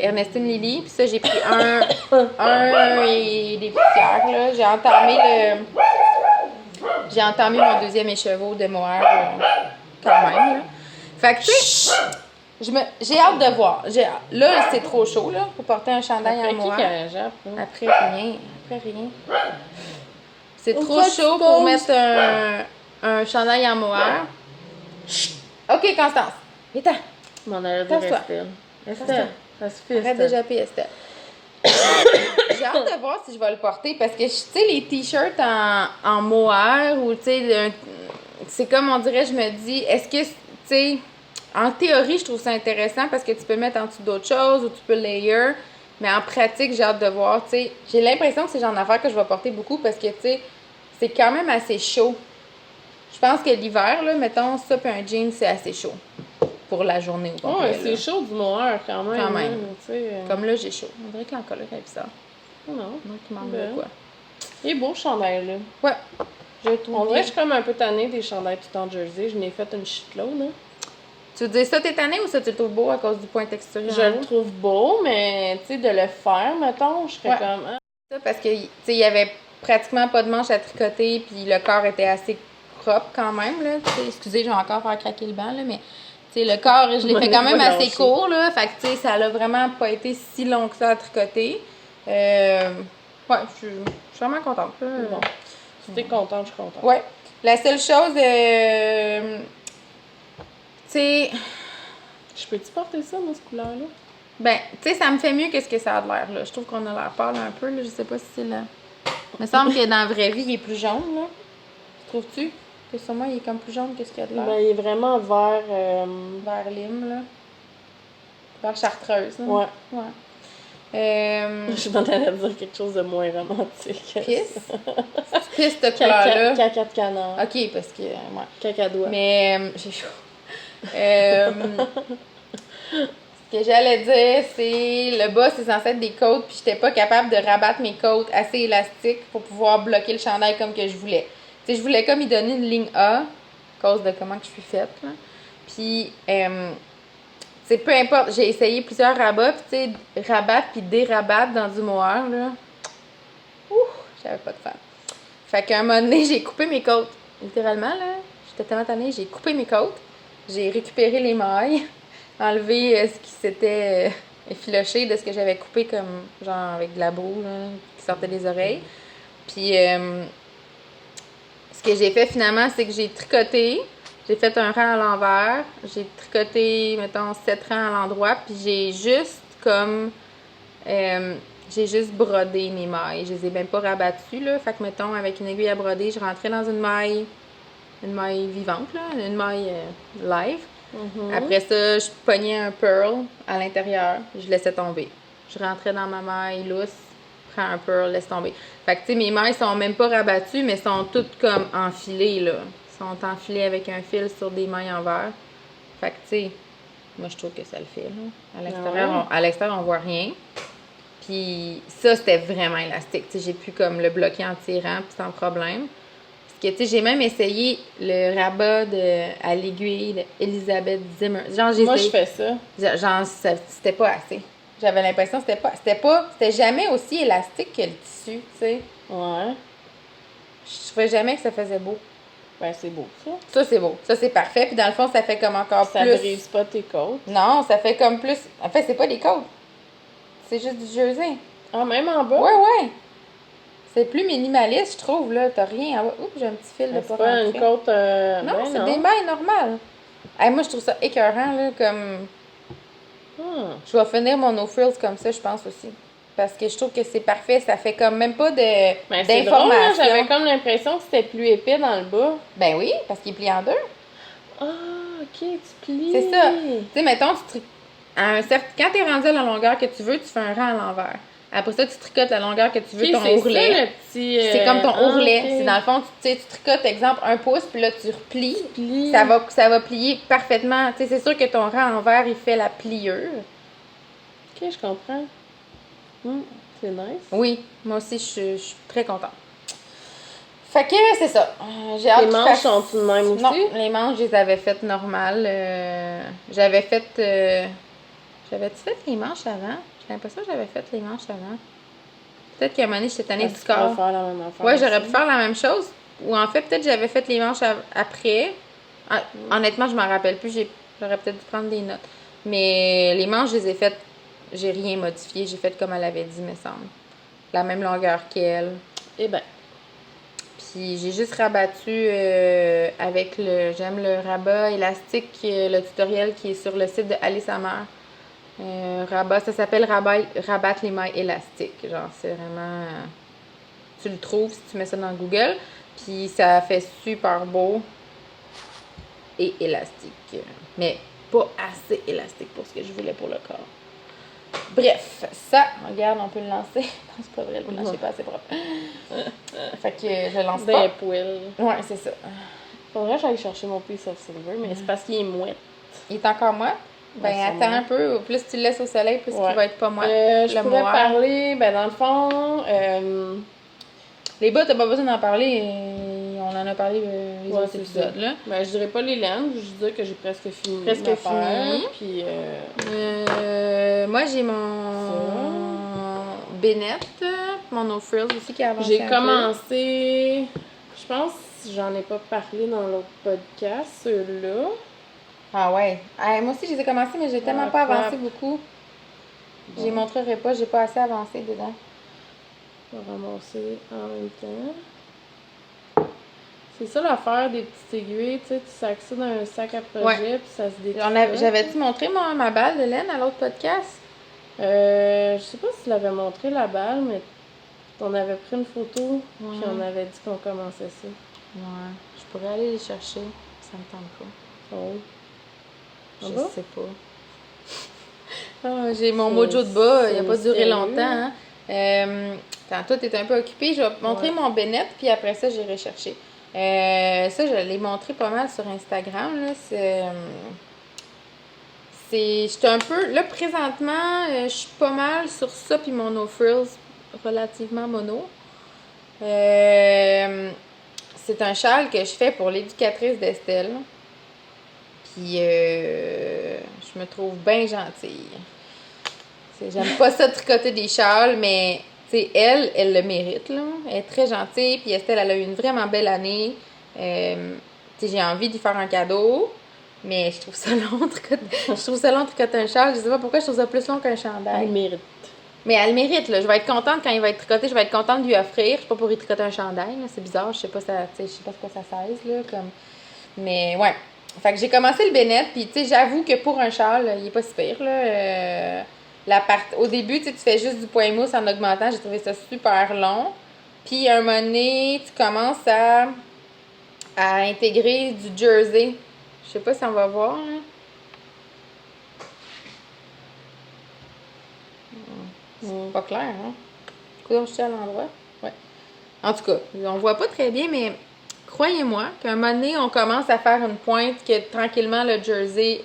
Ernestine Lily. Puis ça, j'ai pris un et des poussières, là. J'ai entamé mon 2e écheveau de mohair quand même, là. Fait que, tu sais, j'ai hâte de voir. Là, c'est trop chaud, là, pour porter un chandail en mohair. Après rien. C'est trop chaud pour mettre un chandail en mohair. OK, Constance. Viens-t'en. M'en allait dire Tasse-toi. Estelle, ça suffit, Arrête de Estelle. japper, Estelle. J'ai hâte de voir si je vais le porter parce que, tu sais, les t-shirts en mohair ou, tu sais, c'est comme on dirait, je me dis, est-ce que, tu sais, en théorie, je trouve ça intéressant parce que tu peux le mettre en dessous d'autres choses ou tu peux le layer, mais en pratique, j'ai hâte de voir, tu sais. J'ai l'impression que c'est le genre d'affaires que je vais porter beaucoup parce que, tu sais, c'est quand même assez chaud. Je pense que l'hiver, là, mettons, ça puis un jean, c'est assez chaud pour la journée au complet. Ouais, c'est chaud du mohair quand même. Quand même. Tu sais, Comme là, j'ai chaud. On dirait que l'encolure est bizarre. Non. Donc, il manque Ben. de quoi. Il est beau le chandail, là. Ouais. Je le trouve On dirait bien. que je suis comme un peu tannée des chandails tout en jersey. Je n'ai fait une shitload, là. Tu veux dire ça, t'es tannée ou ça, tu le trouves beau à cause du point texturé? Je le trouve beau, mais tu sais, de le faire, mettons, je serais Ouais. comme. Ah. Ça parce que, tu sais, il y avait pratiquement pas de manches à tricoter, puis le corps était assez propre quand même, là. Tu sais, excusez, je vais encore faire craquer le banc, là, mais, tu sais, le corps, je l'ai fait quand même assez court, là. Fait que, tu sais, ça a vraiment pas été si long que ça à tricoter. Ouais, je suis vraiment contente, là. Bon. Si t'es contente, je suis contente. Ouais. La seule chose, tu sais, Je peux-tu porter ça dans cette couleur-là? ben, tu sais, ça me fait mieux que ce que ça a de l'air, là. Je trouve qu'on a l'air pâle un peu, là. Je sais pas si c'est là. Il me semble que dans la vraie vie, il est plus jaune, là. Trouves-tu? Que sûrement, il est comme plus jaune que ce qu'il y a de l'air. Ben, il est vraiment vert. Vert lime, là. Vert chartreuse, là. Ouais. Ouais. Je m'en allais dire quelque chose de moins romantique. Pisse. Pisse, cette couleur-là. Caca de canard. OK, parce que, ouais. Cacadois. Mais, j'ai chaud. Ce que j'allais dire, c'est le bas, c'est censé être des côtes, puis j'étais pas capable de rabattre mes côtes assez élastiques pour pouvoir bloquer le chandail comme que je voulais. Tu sais, je voulais comme y donner une ligne A, à cause de comment que je suis faite, là. Puis, tu sais, peu importe, j'ai essayé plusieurs rabats, puis tu sais, rabattre puis dérabattre dans du mohair, là. Ouh, j'avais pas de femme. Fait qu'à un moment donné, j'ai coupé mes côtes. Littéralement, là, j'étais tellement tannée, j'ai coupé mes côtes. J'ai récupéré les mailles, enlevé ce qui s'était effiloché de ce que j'avais coupé comme, genre, avec de la boue, là, qui sortait des oreilles. Puis, ce que j'ai fait finalement, c'est que j'ai tricoté. J'ai fait un rang à l'envers. J'ai tricoté, mettons, 7 rangs à l'endroit. Puis j'ai juste comme... j'ai juste brodé mes mailles. Je les ai même pas rabattues, là. Fait que, mettons, avec une aiguille à broder, je rentrais dans une maille vivante, là. Une maille live. Mhm. Après ça, je pognais un pearl à l'intérieur. Je laissais tomber. Je rentrais dans ma maille lousse, prends un pearl, laisse tomber. Fait que, tu sais, mes mailles sont même pas rabattues, mais sont toutes comme enfilées, là. Sont enfilées avec un fil sur des mailles en verre. Fait que, tu sais, Moi, je trouve que ça le fait, là. ouais? À l'extérieur, on voit rien. Puis ça, c'était vraiment élastique. Tu sais, j'ai pu comme le bloquer en tirant, puis sans problème. Parce que, tu sais, j'ai même essayé le rabat à l'aiguille d'Elizabeth Zimmer. Genre, j'ai Moi, je essayé. fais ça. Genre, c'était pas assez. J'avais l'impression que c'était jamais aussi élastique que le tissu, tu sais. Ouais. Je trouvais jamais que ça faisait beau. Ben, c'est beau, ça. Ça, c'est beau. Ça, c'est parfait. Puis dans le fond, ça fait comme encore Ça plus... brise pas tes côtes. Non, ça fait comme plus... En fait, c'est pas des côtes. C'est juste du jersey. Ah, même en bas? Ouais. C'est plus minimaliste, je trouve, là. T'as rien en bas. Oups, j'ai un petit fil de Ben, pas c'est pas une rentrer. côte... Non, ben, c'est non. des mailles normales. Hey, moi, je trouve ça écœurant, là, comme... Hmm. Je vais finir mon no frills comme ça, je pense aussi. Parce que je trouve que c'est parfait. Ça fait comme même pas Ben, c'est drôle, hein, d'information. j'avais comme l'impression que c'était plus épais dans le bas. Ben oui, parce qu'il est plié en deux. Ah, ok, tu plies. C'est ça. Tu sais, mettons, quand t'es rendu à la longueur que tu veux, tu fais un rang à l'envers. Après ça, tu tricotes la longueur que tu veux, Ok, ton c'est ourlet. ça, le petit... C'est comme ton ourlet. ok. C'est dans le fond, tu sais, tu tricotes, exemple, 1 pouce, puis là, tu replies. Plie. Ça va plier parfaitement. Tu sais, c'est sûr que ton rang envers, il fait la pliure. Ok, je comprends. C'est nice. Oui, moi aussi, je suis très contente. Fait que c'est ça. J'ai hâte Les qu'il manches fasse- sont-tu de même aussi? Non, les manches, je les avais faites normales. J'avais fait... J'avais-tu fait les manches avant? J'ai l'impression que j'avais fait les manches avant. Peut-être qu'à un moment donné, j'étais tannée du Tu pourrais corps. faire la même affaire Ouais, j'aurais aussi. pu faire la même chose. Ou en fait, peut-être j'avais fait les manches après. Honnêtement, je m'en rappelle plus. J'aurais peut-être dû prendre des notes. Mais les manches, je les ai faites. J'ai rien modifié. J'ai fait comme elle avait dit, me semble. La même longueur qu'elle. Eh ben, Puis j'ai juste rabattu avec j'aime le rabat élastique, le tutoriel qui est sur le site de Alice Hammer. Rabat, ça s'appelle rabattre les mailles élastiques. Genre, c'est vraiment. Tu le trouves si tu mets ça dans Google. Puis ça fait super beau et élastique. Mais pas assez élastique pour ce que je voulais pour le corps. Bref, ça, regarde, on peut le lancer. Non, c'est pas vrai, le plancher n'est pas assez propre. Fait que je le lance des pas. poils. Ouais, c'est ça. Faudrait que j'aille chercher mon piece of silver, mais c'est parce qu'il est mouette. Il est encore moite? Ben, Ouais, attends sûrement. un peu. Plus tu le laisses au soleil, plus Ouais. il va être pas moite. Je Le pourrais moire. parler, ben dans le fond, Les bas, t'as pas besoin d'en parler. On en a parlé les Ouais, autres c'est épisodes, là. ben je dirais pas les laines, je dirais que j'ai presque fini. Presque ma paire, fini. Puis Moi, j'ai mon Bennett, mon No Frills aussi qui a avancé j'ai un peu. commencé, je pense que j'en ai pas parlé dans l'autre podcast, ceux-là. Ah ouais. Moi aussi, je les ai commencés, mais j'ai tellement Ouais, pas quoi. avancé beaucoup. Je les montrerai pas, j'ai pas assez avancé dedans. On va ramasser en même temps. C'est ça l'affaire des petites aiguilles, tu sais, tu sacs ça dans un sac à projet, Ouais. puis ça se détruit. J'avais-tu montré ma balle de laine à l'autre podcast? Je sais pas si tu l'avais montré la balle, mais on avait pris une photo, puis Ouais. on avait dit qu'on commençait ça. Ouais. Je pourrais aller les chercher. Ça me tente pas. Oh. Je Ah bon? sais pas. J'ai mon mojo de bas, il a pas duré mystérieux. longtemps. Hein. Quand toi, t'es un peu occupé, je vais te montrer mon Bennett, puis après ça, j'irai chercher. Ça, je l'ai montré pas mal sur Instagram. Là. J'étais un peu... Là, présentement, je suis pas mal sur ça, puis mon No Frills, relativement mono. C'est un châle que je fais pour l'éducatrice d'Estelle. Puis, je me trouve bien gentille. J'aime pas ça tricoter des châles, mais elle le mérite. Là. Elle est très gentille. Puis Estelle, elle a eu une vraiment belle année. J'ai envie d'y faire un cadeau, mais je trouve ça long de tricoter un châle. Je sais pas pourquoi je trouve ça plus long qu'un chandail. Elle mérite. Mais elle le mérite, là. Je vais être contente quand il va être tricoté. Je vais être contente de lui offrir. Je sais pas pour y tricoter un chandail, là. C'est bizarre. Je sais pas ce que ça size, là. Mais ouais. Fait que j'ai commencé le Bennett. Puis, tu sais, j'avoue que pour un châle, il est pas si pire, là. Au début, tu fais juste du point mousse en augmentant. J'ai trouvé ça super long. Puis, à un moment donné, tu commences à intégrer du jersey. Je sais pas si on va voir, là. C'est pas clair, hein? Écoute, je suis à l'endroit. Ouais. En tout cas, on voit pas très bien, mais croyez-moi qu'à un moment donné, on commence à faire une pointe que tranquillement le jersey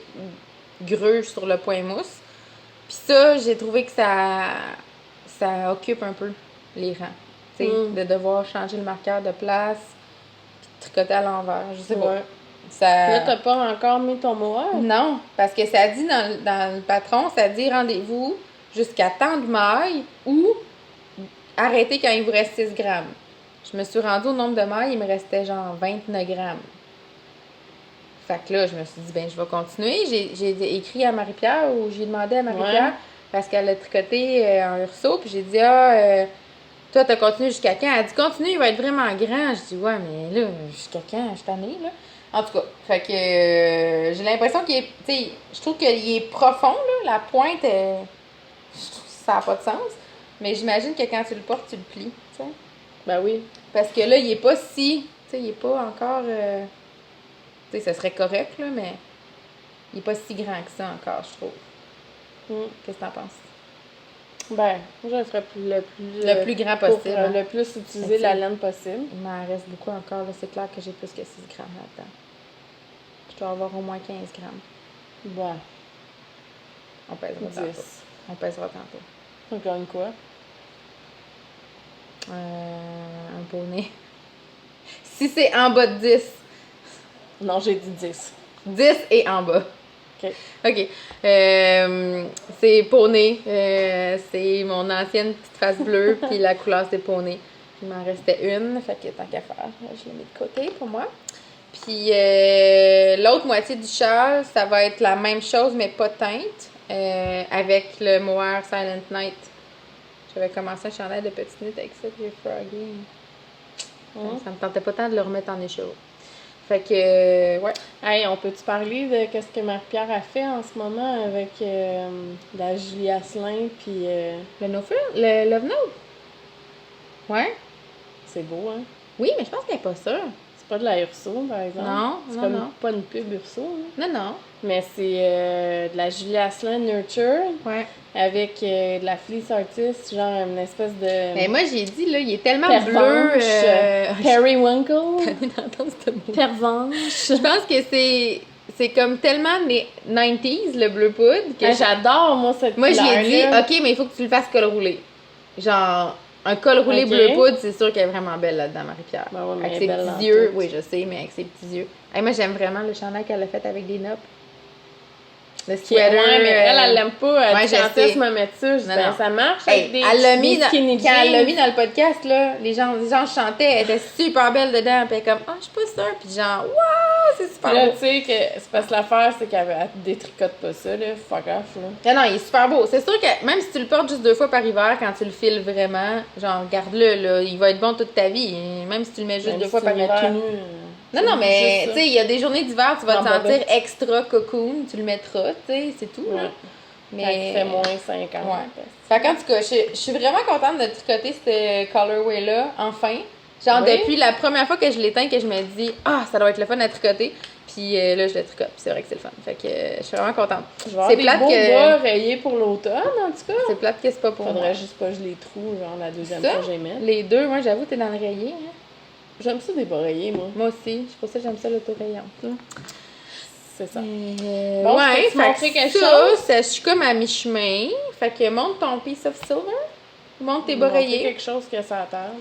gruge sur le point mousse. Puis ça, j'ai trouvé que ça occupe un peu les rangs. Tu sais, de devoir changer le marqueur de place, puis tricoter à l'envers. Je sais pas. Ouais. Ça... Là, t'as pas encore mis ton moire? Non, parce que ça dit dans le patron, ça dit rendez-vous jusqu'à tant de mailles ou arrêtez quand il vous reste 6 grammes. Je me suis rendue au nombre de mailles, il me restait genre 29 grammes. Fait que là, je me suis dit, ben je vais continuer. J'ai écrit à Marie-Pierre ou j'ai demandé à Marie-Pierre parce qu'elle a tricoté un urso, puis j'ai dit, toi, t'as continué jusqu'à quand? Elle a dit, continue, il va être vraiment grand. Je dis, ouais, mais là, jusqu'à quand? Je suis tannée, là. En tout cas, fait que j'ai l'impression qu'il est, tu sais, je trouve qu'il est profond, là, la pointe, je trouve que ça n'a pas de sens, mais j'imagine que quand tu le portes, tu le plies, tu sais. Ben oui. Parce que là, il est pas si, tu sais, il est pas encore, tu sais, ça serait correct, là, mais il est pas si grand que ça encore, je trouve. Qu'est-ce que t'en penses? Ben, moi, je le ferais Le plus grand pour, possible. Hein. le plus utiliser la laine possible. Il m'en reste beaucoup encore, là, c'est clair que j'ai plus que 6 grammes là-dedans. Je dois avoir au moins 15 grammes. Ouais. On pèsera tantôt. 10. On pèsera tantôt. On gagne quoi? Un bonnet. Si c'est en bas de 10. Non, j'ai dit 10. 10 et en bas. OK. OK. C'est poney. C'est mon ancienne petite face bleue, puis la couleur c'est poney. Il m'en restait une, fait que tant qu'à faire, je l'ai mis de côté pour moi. Puis l'autre moitié du châle, ça va être la même chose, mais pas teinte, avec le mohair Silent Night. J'avais commencé un chandail de petite nuit avec ça, puis j'ai froggy. Ça me tentait pas tant de le remettre en échaud. Fait que, ouais. Hey, on peut-tu parler de qu'est-ce que Marie-Pierre a fait en ce moment avec la Julie Asselin, puis... Le No Frill? Le Love Note? Ouais. C'est beau, hein? Oui, mais je pense qu'elle n'est pas sûre. C'est pas de la Urso, par exemple. Non, c'est non, comme non. pas une pub Urso, hein? Non, non. Mais c'est de la Julie Asselin Nurture Ouais. avec de la fleece artist, genre une espèce de... Mais moi, j'ai dit, là, il est tellement bleu. Pervenche, Periwinkle. d'entendre ce mot. Pervenche. Je pense que c'est comme tellement les 90s, le bleu poudre, que Ah, j'adore, moi, cette moi, couleur-là. j'ai dit, OK, mais il faut que tu le fasses col roulé. Genre, un col roulé Ok. bleu poudre, c'est sûr qu'elle est vraiment belle là-dedans, Marie-Pierre. Ben ouais, mais avec elle est ses belle petits en yeux. tout. Oui, je sais, mais avec ses petits yeux. Hey, moi, j'aime vraiment le chandail qu'elle a fait avec des noppes. Le sweater. Ouais, mais elle l'aime pas. Elle ouais, dit, je quand sais. est-ce que je me mets ça? Je dis, Non, ben, non. ça marche Hey, avec des elle l'a mis des dans, skinny quand elle l'a jeans. mis dans le podcast, là, les gens chantaient, elle était super belle dedans, puis elle est comme, je suis pas sûre, puis genre, waouh, c'est super Là, beau. tu sais, que c'est parce que l'affaire, c'est qu'elle détricote pas ça, là. Fuck off, là. Non, il est super beau. C'est sûr que même si tu le portes juste 2 fois par hiver, quand tu le files vraiment, genre, garde-le, là, il va être bon toute ta vie, même si tu le mets juste Même 2 si fois tu par le mets hiver. tout nu, Non, mais, juste tu sais, il y a des journées d'hiver, tu vas te En sentir bobette. extra cocoon, tu le mettras, tu sais, c'est tout, Ouais. là. Quand il fait moins 50. Ouais. Fait qu'en tout cas, je suis vraiment contente de tricoter ce colorway-là, enfin. Genre, Oui. depuis la première fois que je l'éteins, que je me dis, ça doit être le fun à tricoter. Puis là, je le tricote. Puis c'est vrai que c'est le fun. Fait que je suis vraiment contente. Je vais avoir C'est des plate beaux que- bas rayés pour l'automne, en tout cas. C'est plate que c'est pas pour moi. Faudrait juste pas que je les trouve, genre, la deuxième Ça? fois que j'y mets. Les deux, moi, j'avoue, t'es dans le rayé. Hein? J'aime ça des bas rayés, moi. Moi aussi. C'est pour ça que j'aime ça l'autorayon. C'est ça. Bon, je peux te fait montrer que quelque ça, chose? je suis comme à mi-chemin. Fait que monte ton piece of silver. Monte tes bas Montrer rayés. quelque chose que ça table.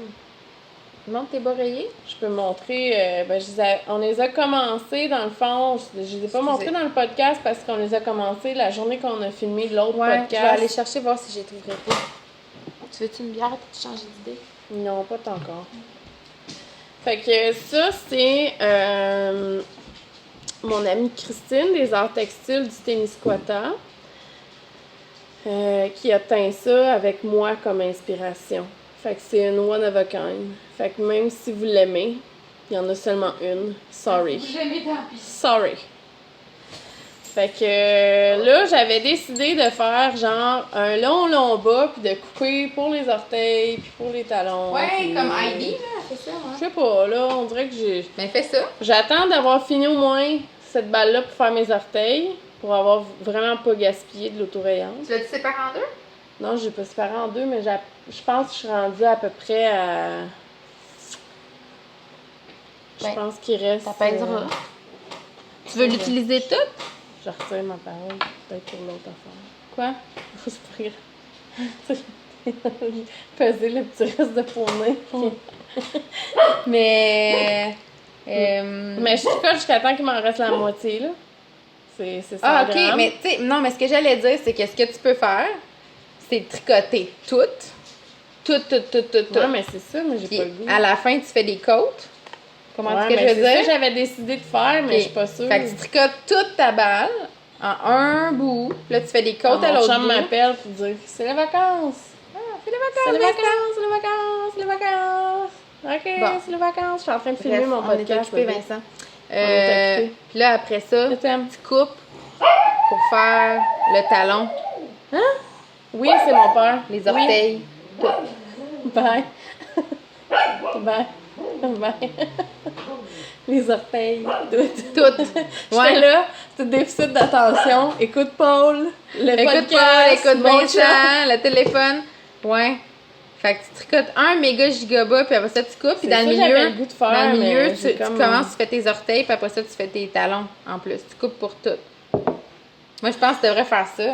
Monte tes bas rayés. Je peux montrer, on les a commencés dans le fond, je les ai pas montrés dans le podcast parce qu'on les a commencés la journée qu'on a filmé de l'autre Ouais, je vais podcast. aller chercher voir si j'ai trouvé pas. Tu veux-tu une bière pour te changer d'idée? Non, pas tant encore. Fait que ça, c'est mon amie Christine des Arts Textiles du Témiscouata qui a teint ça avec moi comme inspiration. Fait que c'est une one of a kind. Fait que même si vous l'aimez, il y en a seulement une. Sorry. Jamais tant pis. Sorry. Fait que là, j'avais décidé de faire genre un long bas puis de couper pour les orteils puis pour les talons. Ouais, puis- comme Heidi, là, c'est ça, Je sais pas, là, on dirait que Ben, fais ça. j'attends d'avoir fini au moins cette balle-là pour faire mes orteils, pour avoir vraiment pas gaspillé de l'autorayance. Tu l'as-tu séparé en deux? Non, j'ai pas séparé en deux, mais je pense que je suis rendue à peu près à... Je Ben, pense qu'il reste... Ça pèsera. Tu veux l'utiliser toute? Je retire ma parole, peut-être pour l'autre affaire. Quoi? C'est pas grave. Peser le petit reste de poney. Mais. Mais je tricote jusqu'à temps qu'il m'en reste la moitié, là. C'est 100 Ah, ok, grammes. mais tu sais, non, mais ce que j'allais dire, c'est que ce que tu peux faire, c'est tricoter tout. Tout. Ouais, mais c'est ça, mais j'ai Puis pas le goût. à la fin, tu fais des côtes. Comment Ouais, est-ce que mais je veux c'est ça dire? que j'avais décidé de faire, mais Ok. je suis pas sûre. Fait que tu tricotes toute ta balle en un bout. Puis là, tu fais des côtes à Mon l'autre chum bout. m'appelle pour dire c'est les vacances. Ah, c'est les C'est les vacances, vacances, c'est les vacances, c'est les vacances. OK, Bon. c'est les vacances. Je suis en train de filmer Bref, mon on est podcast. occupé, bébé. Vincent. est occupé. Puis là, après ça, Je t'aime. tu coupes pour faire le talon, Oui, c'est mon père. les Oui. orteils. Bye. Bye. Bye. Les orteils. Tout. Tout. J'étais là, c'est déficit d'attention. Écoute Paul, le Écoute podcast. Paul, écoute mon Vincent, chat. le téléphone. Ouais. Fait que tu tricotes un méga gigabat, puis après ça, tu coupes. Puis C'est dans ça le que j'avais milieu, le goût de faire, mais tu j'ai comme- commences, tu fais tes orteils, puis après ça, tu fais tes talons en plus. Tu coupes pour tout. Moi, je pense que tu devrais faire ça.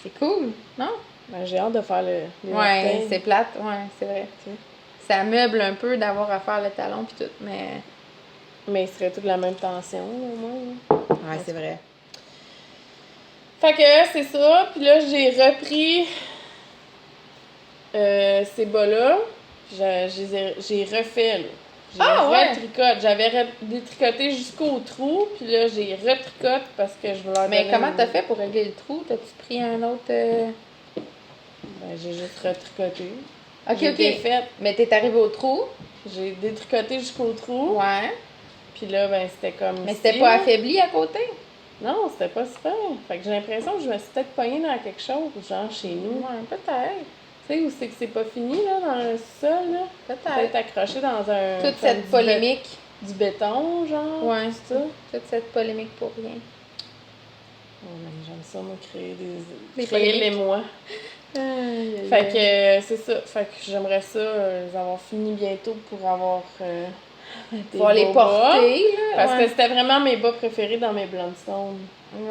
C'est cool, non? Ben, j'ai hâte de faire les Ouais, orteils. c'est plate. Ouais, c'est vrai. Ça meuble un peu d'avoir à faire le talon, puis tout. Mais. Mais il serait tout de la même tension, au moins. Là. Ouais, c'est vrai. Fait que c'est ça. Puis là, j'ai repris ces bas-là. J'ai refait, là. J'ai Ah, ouais? retricoté. J'avais détricoté jusqu'au trou. Puis là, j'ai retricoté parce que je voulais leur Mais donner comment une- t'as fait pour régler le trou? T'as-tu pris un autre. Ben, j'ai juste retricoté. Ok, J'ai ok. défait. Mais t'es arrivé au trou? J'ai détricoté jusqu'au trou. Ouais. Puis là, ben, c'était comme. Mais ici, c'était pas là. affaibli à côté? Non, c'était pas super. Fait que j'ai l'impression que je me suis peut-être pognée dans quelque chose, genre chez nous. Ouais, peut-être. Tu sais, où c'est que c'est pas fini, là, dans le sol, là? Peut-être. Peut-être accroché dans un. Toute comme cette polémique. Du béton, genre. Ouais. tout ça. Toute cette polémique pour rien. Oh, man, j'aime ça, moi, créer Des créer polémiques. l'émoi. Fait Fait que c'est ça. Fait que j'aimerais ça, les avoir fini bientôt pour avoir. Des faut les beaux bas. porter, là. Parce ouais. que c'était vraiment mes bas préférés dans mes Blundstones. Ouais.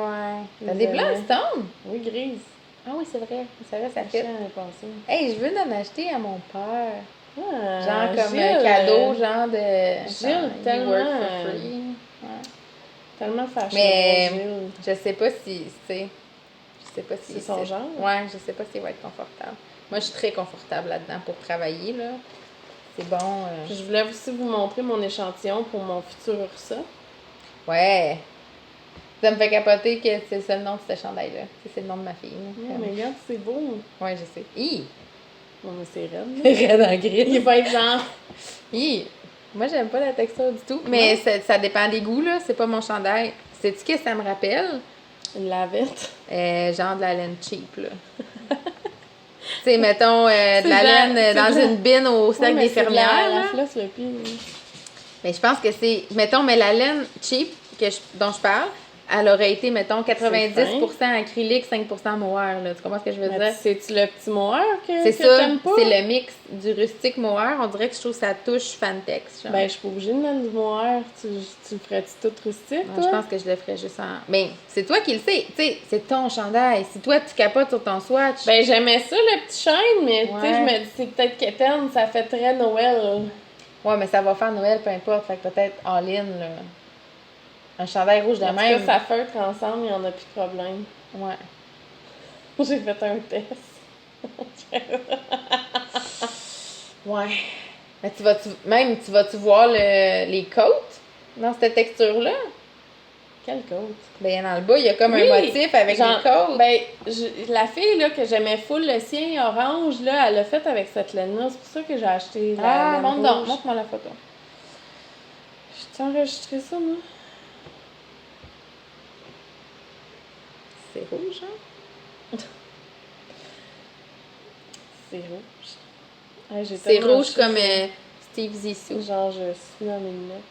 T'as Vous des aimez? Blundstones? Oui, grises. Ah oui, c'est vrai. C'est vrai, ça Je fait. l'avais pensé. Hey, je veux en acheter à mon père. Ah, Genre comme un Gilles, cadeau, genre de. Gilles, genre, you tellement. work for free. Ouais. Tellement fâché. Mais- Gilles. Je sais pas si, tu sais. Je sais pas si. C'est son genre? Ouais, je sais pas s'il va être confortable. Moi, je suis très confortable là-dedans pour travailler, là. C'est bon. Puis je voulais aussi vous montrer mon échantillon pour mon futur Ursa. Ouais. Ça me fait capoter que c'est ça le nom de ce chandail-là. C'est le nom de ma fille. là. Mais regarde, c'est beau. Ouais, je sais. Hi! Non, mais c'est raide. Raide en gris. Il va être genre. Hi! Moi, j'aime pas la texture du tout. Mais ça dépend des goûts, là. C'est pas mon chandail. Sais-tu ce que ça me rappelle? Une lavette. Genre de la laine cheap, là. Tu sais, mettons, de C'est la de la- laine c'est dans de la- une bine au sac Ouais, mais c'est de d'infirmière, la là. flosse, le pied. Mais je pense que c'est... Mettons, mais la laine cheap dont je parle, elle aurait été, mettons, 90% acrylique, 5% mohair, là. Tu comprends ce que je veux Mais dire? c'est-tu le petit mohair C'est que ça, t'aimes pas? c'est le mix du rustique mohair. On dirait que je trouve ça touche Fantex. Genre. Ben, je suis pas obligée de mettre du mohair. Tu le ferais-tu tout rustique, Non, toi? je pense que je le ferais juste en... Mais c'est toi qui le sais. Tu sais, c'est ton chandail. Si toi, tu capotes sur ton swatch... Ben, j'aimais ça, le petit chaîne, mais tu sais, Ouais. je me dis, c'est peut-être qu'éterne, ça fait très Noël. Ouais, mais ça va faire Noël, peu importe. Fait que peut-être en ligne, là. Un chandail rouge de En tout même. cas, ça feutre ensemble, il n'y en a plus de problème. Ouais. J'ai fait un test. Ouais. Mais tu vas-tu voir les côtes dans cette texture-là? Quelle côte? Ben, dans le bas, il y a comme Oui, un motif avec genre, des côtes. Ben, la fille là, que j'aimais full le sien orange, là, elle l'a fait avec cette laine-là. C'est pour ça que j'ai acheté la laine montre donc. rouge. Montre-moi la photo. Je t'ai enregistré ça, moi. C'est rouge, hein? C'est rouge. Ouais, j'ai C'est tellement rouge chaud. comme Steve Zissou. Genre, je suis dans mes lunettes.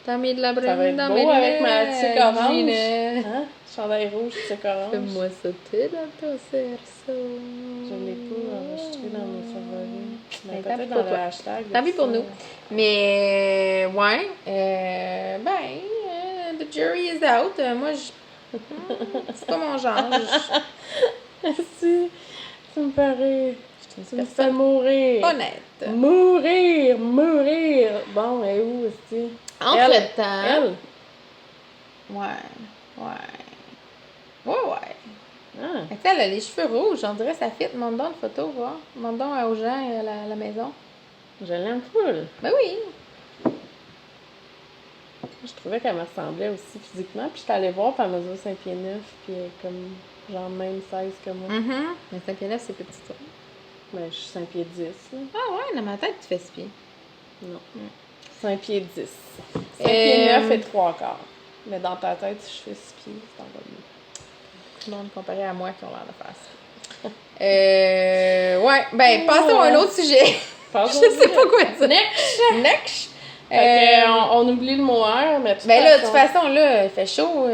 T'as mis de la brune Ça va être dans beau mes avec ma lunettes, tuque orange. Ginette. Hein? Chandail rouge, c'est orange. Fais-moi sauter dans ton cerceau. Je l'ai pas enregistré dans mes favoris. Mais Mais tant peut-être pis dans pour le toi. hashtag. Tant pis pour ça. nous. Mais, ouais. The jury is out. Moi, C'est pas mon genre. Si, tu me fais rire. Je suis Tu une me fais personne mourir. honnête. Mourir. Bon, et où, est-ce Entre-temps... Elle? Ouais. Ah. Mais tu sais, elle a les cheveux rouges, on dirait que ça fit. Montre donc une photo, voir. Montre donc aux gens à la maison. Je l'aime full. Ben oui. Je trouvais qu'elle me ressemblait aussi physiquement. Puis j'étais allée voir, puis elle mesure 5 pieds 9, puis elle est comme, genre, même size que moi. Mais 5 pieds 9, c'est petit, toi. Ben, je suis 5 pieds 10, là. Ah ouais, dans ma tête, tu fais 6 pieds. Non. 5 pieds 10. 5 pieds 9 et 3 quarts. Mais dans ta tête, si je fais 6 pieds, c'est encore mieux. Tout le monde comparé à moi qui ont l'air de faire ça. Ouais, ben, passons à un autre sujet. Je sais pas quoi dire. Next. Fait que, on oublie le mohair, mais Ben là, de toute façon, là, il fait chaud.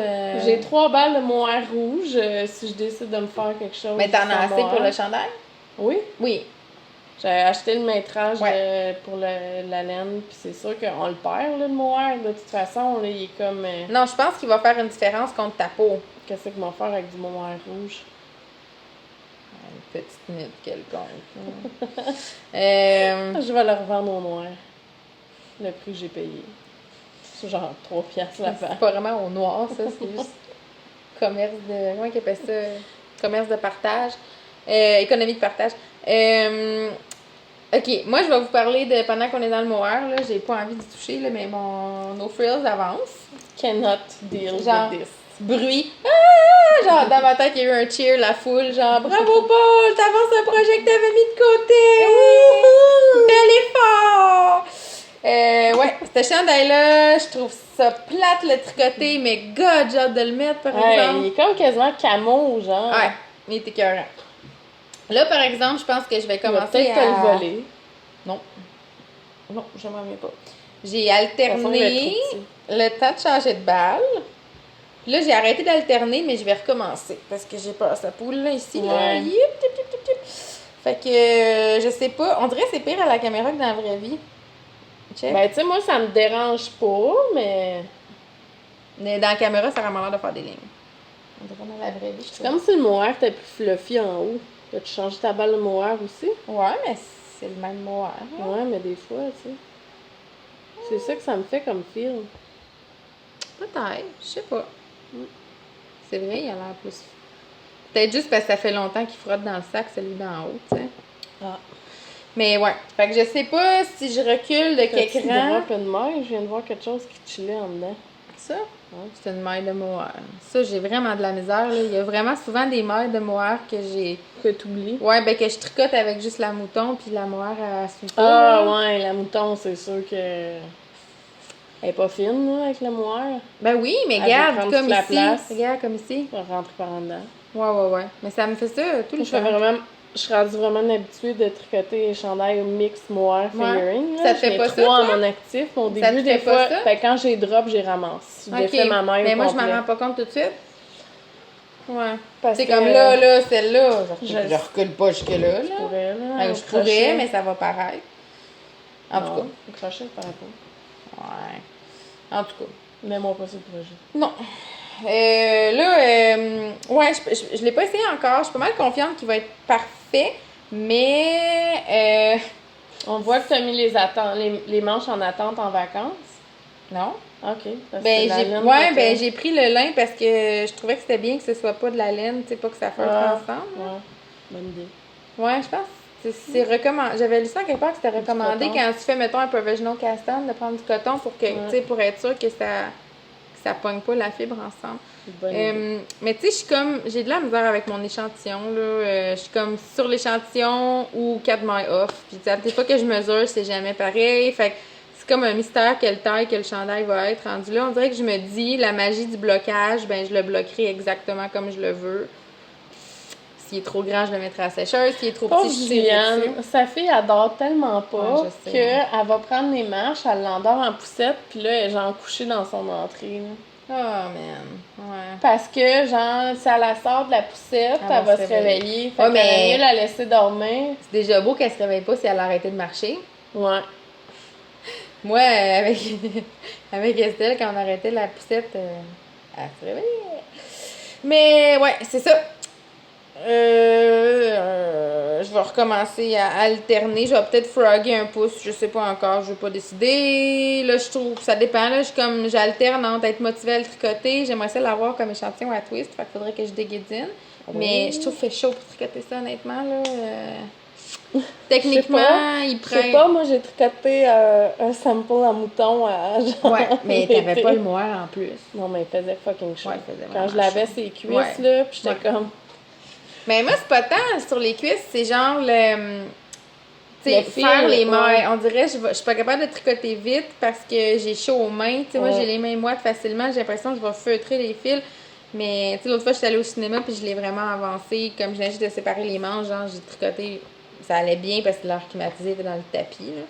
J'ai 3 balles de mohair rouge si je décide de me faire quelque chose. Mais t'en as sans assez pour mohair. le chandail? Oui. Oui. J'ai acheté le métrage Ouais. pour la laine, puis c'est sûr qu'on le perd, là, le mohair. De toute façon, là, il est comme... Non, je pense qu'il va faire une différence contre ta peau. Qu'est-ce qu'ils vont faire avec du mohair rouge? Une petite nid quelconque. Je vais le revendre au noir. Le prix que j'ai payé. C'est genre 3 piastres la C'est part. pas vraiment au noir, ça, c'est juste commerce de... Comment ils appellent ça? Commerce de partage. Économie de partage. OK, moi, je vais vous parler de... Pendant qu'on est dans le mohair, là, j'ai pas envie d'y toucher, là, mais mon No Frills avance. Cannot deal Genre, with this. bruit. Ah! Genre, dans ma tête, il y a eu un cheer, la foule. Genre, bravo, Paul, t'avances un projet que t'avais mis de côté. Wouhou! Bel effort! Ouais, ce chandail-là, je trouve ça plate le tricoter, mais God, j'ai hâte de le mettre, par Ouais, exemple. il est comme quasiment camo, genre. Ouais, il est écœurant. Là, par exemple, je pense que je vais Il va commencer peut-être te à... le voler. Non, je m'en reviens pas. J'ai De toute façon, il va être alterné trop petit. le temps de changer de balle. Puis là, j'ai arrêté d'alterner, mais je vais recommencer. Parce que j'ai peur sa poule, là, ici. Là. Ouais. Yip, yip, yip, yip, yip. Fait que, je sais pas. On dirait que c'est pire à la caméra que dans la vraie vie. Check. Ben, tu sais, moi, ça me dérange pas, mais... Mais dans la caméra, ça a vraiment l'air de faire des lignes. On dirait dans la vraie vie, je C'est trouve. comme si le mohair était plus fluffy en haut. As-tu changé ta balle de mohair aussi? Ouais, mais c'est le même mohair. Ouais, mais des fois, tu sais. C'est ça que ça me fait comme feel. Peut-être, je sais pas. C'est vrai, il a l'air plus... Peut-être juste parce que ça fait longtemps qu'il frotte dans le sac, celui d'en haut, tu sais. Ah. Mais ouais, fait que je sais pas si je recule de T'as-tu quelques une rangs. drop de maille? Je viens de voir quelque chose qui chillait en dedans. Ça, c'est une maille de mohair. Ça, j'ai vraiment de la misère, là. Il y a vraiment souvent des mailles de mohair que j'ai... Que t'oublies. Ouais, ben que je tricote avec juste la mouton puis la mohair à souper. Ah, ouais, la mouton, c'est sûr que... Elle est pas fine, là, avec le mohair. Ben oui, mais Elle regarde, veut prendre comme toute la ici. place. Regarde, comme ici. Elle rentre par en dedans. Ouais. Mais ça me fait ça tout le Je fais temps. vraiment... Je suis rendue vraiment habituée de tricoter les chandails mix mohair Ouais. fingering. Ça te fait J'en ai pas 3 ça, à toi? mon actif. Au Ça début, te des fait pas fois, ça? ben, quand j'ai drop, j'ai ramasse. J'ai fait ma maille Mais au moi, je complet. m'en rends pas compte tout de suite. Ouais. Parce C'est que comme là, celle-là. Je recule pas jusque-là. Je Là. pourrais, là. Ah, au je pourrais, crochet. mais ça va paraître. En tout Non, au crochet, par rapport. cas. Ouais. En tout cas. Mets-moi pas sur le projet. Non. Ouais, je l'ai pas essayé encore. Je suis pas mal confiante qu'il va être parfait. Mais, On voit que tu as mis les manches en attente en vacances. non. OK. parce que Ben, la j'ai, laine, ouais, fait ben, que- j'ai pris le lin parce que je trouvais que c'était bien que ce soit pas de la laine, tu sais, pas que ça fasse Ah, ensemble. Ouais, bonne idée. Ouais, je pense que c'est recommandé. J'avais lu ça quelque part que c'était recommandé coton. quand tu fais, mettons, un provisional cast on, de prendre du coton pour que, Ouais. tu sais, pour être sûr que ça pogne pas la fibre ensemble. Bonne idée. Mais tu sais, je suis comme, j'ai de la misère avec mon échantillon, là. Je suis comme sur l'échantillon ou 4 mailles off. Puis tu sais, des fois que je mesure, c'est jamais pareil. Fait que c'est comme un mystère quelle taille que le chandail va être rendu là. On dirait que je me dis, la magie du blocage, ben je le bloquerai exactement comme je le veux. S'il est trop grand, je le mettrai à sécheuse. S'il est trop Pauvre petit, je tirerai dessus. Juliane, sa fille adore tellement pas Ouais, je sais. qu'elle va prendre les marches, elle l'endort en poussette, puis là, elle est genre couchée dans son entrée. Là. Oh, man. Ouais. Parce que, genre, si elle la sort de la poussette, Elle elle va se réveiller. Fait Ouais, qu'elle mais- aime mieux la laisser dormir. C'est déjà beau qu'elle se réveille pas si elle a arrêté de marcher. Ouais. Moi, avec Estelle, quand on arrêtait la poussette, elle se réveillait. Mais ouais, c'est ça. Je vais recommencer à alterner. Je vais peut-être frogger un pouce. Je sais pas encore. Je vais pas décider. Là, je trouve ça dépend. Là, j'alterne entre être motivée à le tricoter. J'aimerais ça l'avoir comme échantillon à twist. Fait qu'il faudrait que je déguédine. Mais je trouve qu'il fait chaud pour tricoter ça, honnêtement. Là. Techniquement, il Je sais prend. pas, moi j'ai tricoté un sample en mouton à genre. Ouais, mais t'avais l'été. pas le moire en plus. Non, mais il faisait fucking chaud. Ouais, il faisait Quand je vraiment lavais chaud. ses cuisses, Ouais. là, pis j'étais Ouais. comme. Mais moi, c'est pas tant sur les cuisses, c'est genre le. Tu sais, Le fil, faire les mains. ouais. On dirait, je suis pas capable de tricoter vite parce que j'ai chaud aux mains. Tu sais, moi, Ouais. j'ai les mains moites facilement. J'ai l'impression que je vais feutrer les fils. Mais, tu sais, l'autre fois, j'étais allée au cinéma puis je l'ai vraiment avancé. Comme je viens juste de séparer les manches, genre, j'ai tricoté. Ça allait bien parce que l'air climatisé était dans le tapis, là.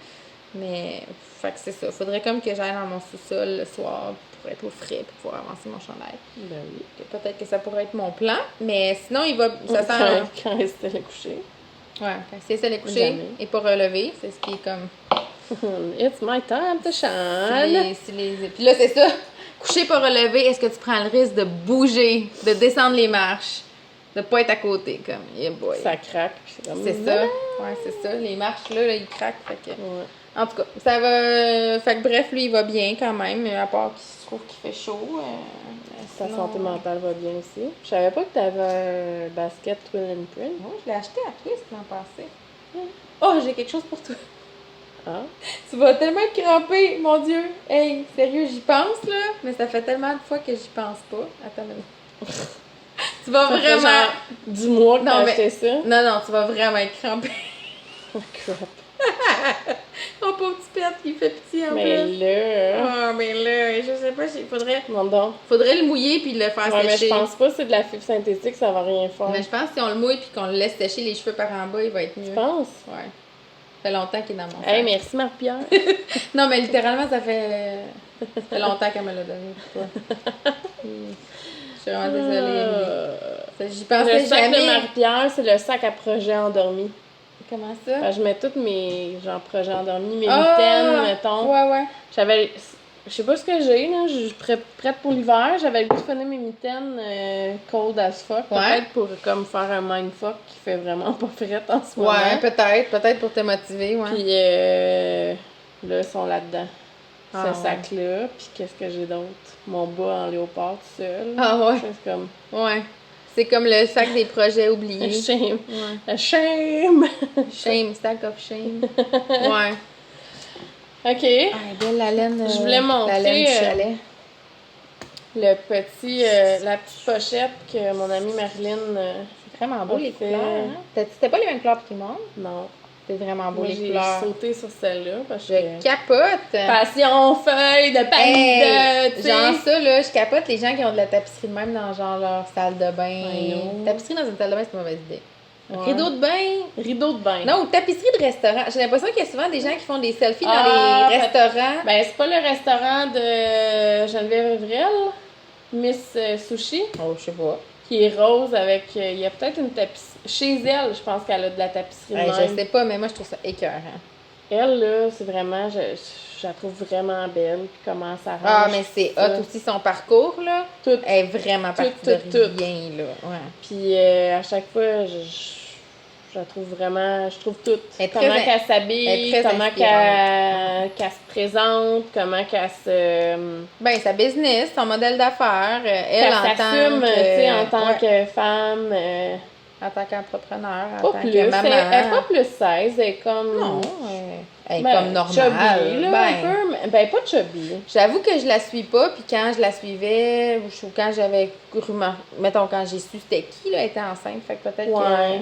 Mais, fait que c'est ça. Faudrait comme que j'aille dans mon sous-sol le soir pour être au frais pour pouvoir avancer mon chandail. Ben oui. Peut-être que ça pourrait être mon plan. Mais sinon, il va. Ça sent. Quand elle s'était couchée. Ouais, quand c'est ça les coucher Jamais. et pas relever, c'est ce qui est comme. It's my time to shine. Puis là, c'est ça. Coucher pas relever, est-ce que tu prends le risque de bouger, de descendre les marches, de pas être à côté, comme, yeah boy. Ça craque. Puis c'est comme. C'est ça. Ouais, c'est ça. Les marches, là, ils craquent. Fait que... Ouais. En tout cas, ça va. Fait que bref, lui, il va bien quand même, à part qu'il se trouve qu'il fait chaud. Ta sinon- santé mentale va bien aussi. Je savais pas que t'avais un basket Twill and Print. Ouais, je l'ai acheté à Twist l'an passé. Oh, j'ai quelque chose pour toi. Ah. Tu vas tellement être crampé, mon Dieu. Hey, sérieux, j'y pense, là. Mais ça fait tellement de fois que j'y pense pas. Attends une minute. Tu vas Ça fait vraiment. genre 10 mois que Non, t'as mais- acheté ça. Non, tu vas vraiment être crampé. Oh crap. Oh, pauvre petit pète, il fait pitié en Mais plus. là. Oh, mais là, je sais pas, Non, donc. faudrait le mouiller puis le faire Ouais, mais je sécher. pense pas que c'est de la fibre synthétique, ça va rien faire. Mais je pense que si on le mouille puis qu'on le laisse sécher les cheveux par en bas, il va être mieux. Tu penses? Ouais. Ça fait longtemps qu'il est dans mon sac. Hey, merci Marie-Pierre. Non, mais littéralement, ça fait longtemps qu'elle me l'a donné pour toi. Je suis vraiment désolée, Emily. J'y pensais Le sac jamais. de Marie-Pierre, c'est le sac à projet endormi. Comment ça? Fait que je mets tous mes genre projets endormis, mes Ah! mitaines, mettons. Ouais. J'avais. Je sais pas ce que j'ai, là. Je suis prête pour l'hiver. J'avais le goût de finir mes mitaines cold as fuck. Ouais. Peut-être pour comme faire un mindfuck qui fait vraiment pas frette en ce moment. Ouais, peut-être pour te motiver, ouais. Puis là, ils sont là-dedans. Ah, Ce sac-là. Puis qu'est-ce que j'ai d'autre? Mon bas en léopard tout seul. Ah ouais. C'est comme. Ouais. C'est comme le sac des projets oubliés. Shame. Ouais. Shame! Shame, stack of shame. Ouais. OK. Ah, belle la laine. Je voulais montrer, la laine du chalet. Le petit, la petite pochette que mon amie Marilyn. C'est vraiment beau on les fait- couleurs. Hein? C'était pas les mêmes couleurs tout le monde? Non. C'était vraiment beau Moi, les j'ai couleurs. sauté sur celle-là parce que. Je capote. Passion, feuille de Hey, panique de. genre ça, là, je capote les gens qui ont de la tapisserie de même dans genre leur salle de bain. I know. Tapisserie dans une salle de bain, c'est une mauvaise idée. Ouais. Rideau de bain. Rideau de bain. Non, ou tapisserie de restaurant. J'ai l'impression qu'il y a souvent des gens qui font des selfies Ah, dans les restaurants. Ben, c'est pas le restaurant de Geneviève Evrel, Miss Sushi, Oh, je sais pas. qui est rose avec. Il y a peut-être une tapisserie. Chez elle, je pense qu'elle a de la tapisserie de Hey, même. je sais pas, mais moi, je trouve ça écœurant. Elle, là, c'est vraiment. Je la trouve vraiment belle. Puis comment ça Ah, range, mais c'est ça. hot aussi son parcours, là. Tout. Elle est vraiment partie de tout. rien, là. Ouais. Puis à chaque fois, je la trouve vraiment. Je trouve tout. Elle est Comment très- qu'elle elle s'habille, est très comment qu'elle se présente, comment qu'elle se. Ben, sa business, son modèle d'affaires, elle Qu'elle en tant s'assume, tu sais, en tant ouais, que femme. en tant qu'entrepreneur, en Pas tant plus. que maman. Elle est pas plus 16, elle est comme. Non, elle est ben, comme normale. chubby, là, Ben, un peu. Ben, pas chubby. j'avoue que je la suis pas, puis quand je la suivais, ou quand j'avais mettons, quand j'ai su c'était qui, là, elle était enceinte, fait que peut-être Ouais.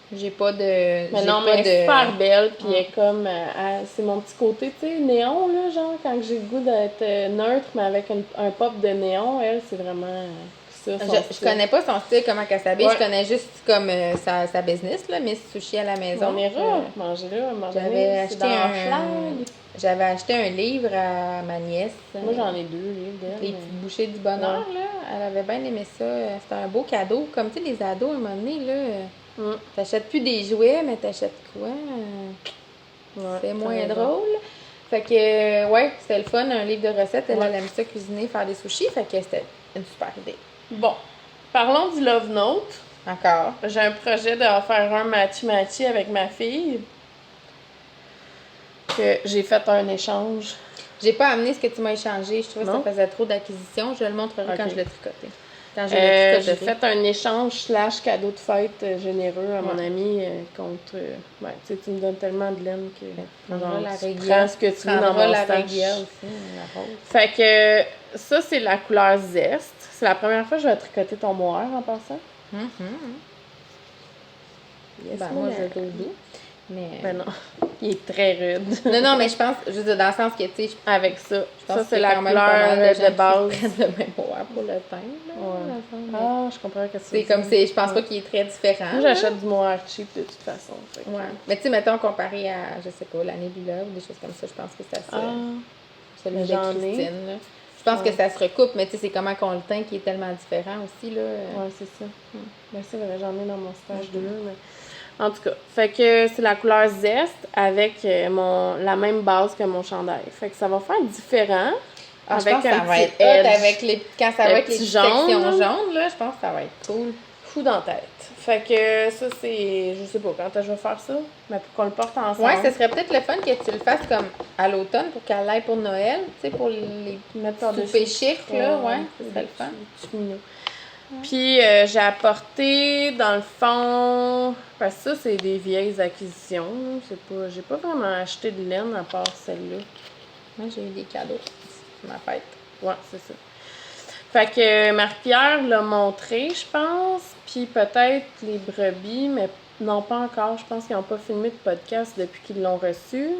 que j'ai pas de... Mais j'ai non, pas mais elle est super belle, puis Ouais. elle est comme. C'est mon petit côté, tu sais, néon, là, genre, quand j'ai le goût d'être neutre, mais avec un pop de néon, elle, c'est vraiment ça. son Je style. connais pas son style, comment qu'elle s'habille, Ouais. je connais juste comme sa business, là, Miss Sushi à la maison. On ira manger là, à un moment donné, J'avais c'est acheté dans un... Flag. J'avais acheté un livre à ma nièce. Moi, j'en ai 2 livres d'elle. Les petites bouchées du bonheur, là. Elle avait bien aimé ça. C'était un beau cadeau. Comme, tu sais, les ados, à un moment donné, là, t'achètes plus des jouets, mais t'achètes quoi? Ouais, C'est t'as moins raison. drôle. Fait que, ouais, c'était le fun, un livre de recettes. Elle aime ça cuisiner, faire des sushis. Fait que c'était une super idée. Bon. Parlons du Love Note. Encore. J'ai un projet de faire un matchy-matchy avec ma fille. Que j'ai fait un échange. J'ai pas amené ce que tu m'as échangé. Je trouvais que Non? ça faisait trop d'acquisition. Je le montrerai quand Ok. je l'ai tricoté. Quand je l'ai J'ai tricoté. fait un échange / cadeau de fête généreux à mon ami contre... ben, tu sais, tu me donnes tellement de laine que... Prendras la tu rigueur. prends ce que tu veux dans Prendras mon la stash. rigueur aussi, la rose. Fait que ça, c'est la couleur zeste. C'est la première fois que je vais tricoter ton mohair en passant. Yes, Ben, mon moi, je air. le trouve doux. Mais... Ben non, il est très rude. non, mais je pense, je veux dire, dans le sens que, tu sais, Avec ça. je pense Ça, que c'est la quand même pas couleur mal gens de qui base. prennent le même bois pour le teint, là, Ouais. dans le fond, mais Ah, je comprends que c'est comme, je pense pas qu'il est très différent. Moi, là. j'achète du mohair cheap de toute façon. Fait que- Ouais. Mais tu sais, mettons, comparé à, je sais pas, la Nebula ou des choses comme ça, je pense que ça se... Ah, celui de j'en ai. Christine, là. Je pense Ouais. que ça se recoupe, mais tu sais, c'est comment qu'on le teint qui est tellement différent aussi, là. ouais, c'est ça. Ben, c'est vrai, j'en ai dans mon stage 2, mais... En tout cas, fait que c'est la couleur zeste avec la même base que mon chandail. Fait que ça va faire différent. Ah, je avec pense que ça un va petit être hot edge. avec les... Quand ça Le va être les petit petites jaune, sections là. jaunes, là, je pense que ça va être cool. Fou dans la tête. Fait que ça, c'est... Je sais pas quand je vais faire ça, mais pour qu'on le porte ensemble. Ouais, ce serait peut-être le fun que tu le fasses comme à l'automne pour qu'elle aille pour Noël, tu sais, pour les Mettre par-dessus. soupers chic, là, ouais, ce serait le fun. Petit mignon. Puis j'ai apporté, dans le fond, parce que ça, c'est des vieilles acquisitions. Là. J'ai pas vraiment acheté de laine à part celle-là. Moi, j'ai eu des cadeaux pour ma fête. Ouais, c'est ça. Fait que Marie-Pierre l'a montré, je pense. Puis peut-être les brebis, mais non, pas encore. Je pense qu'ils n'ont pas filmé de podcast depuis qu'ils l'ont reçu.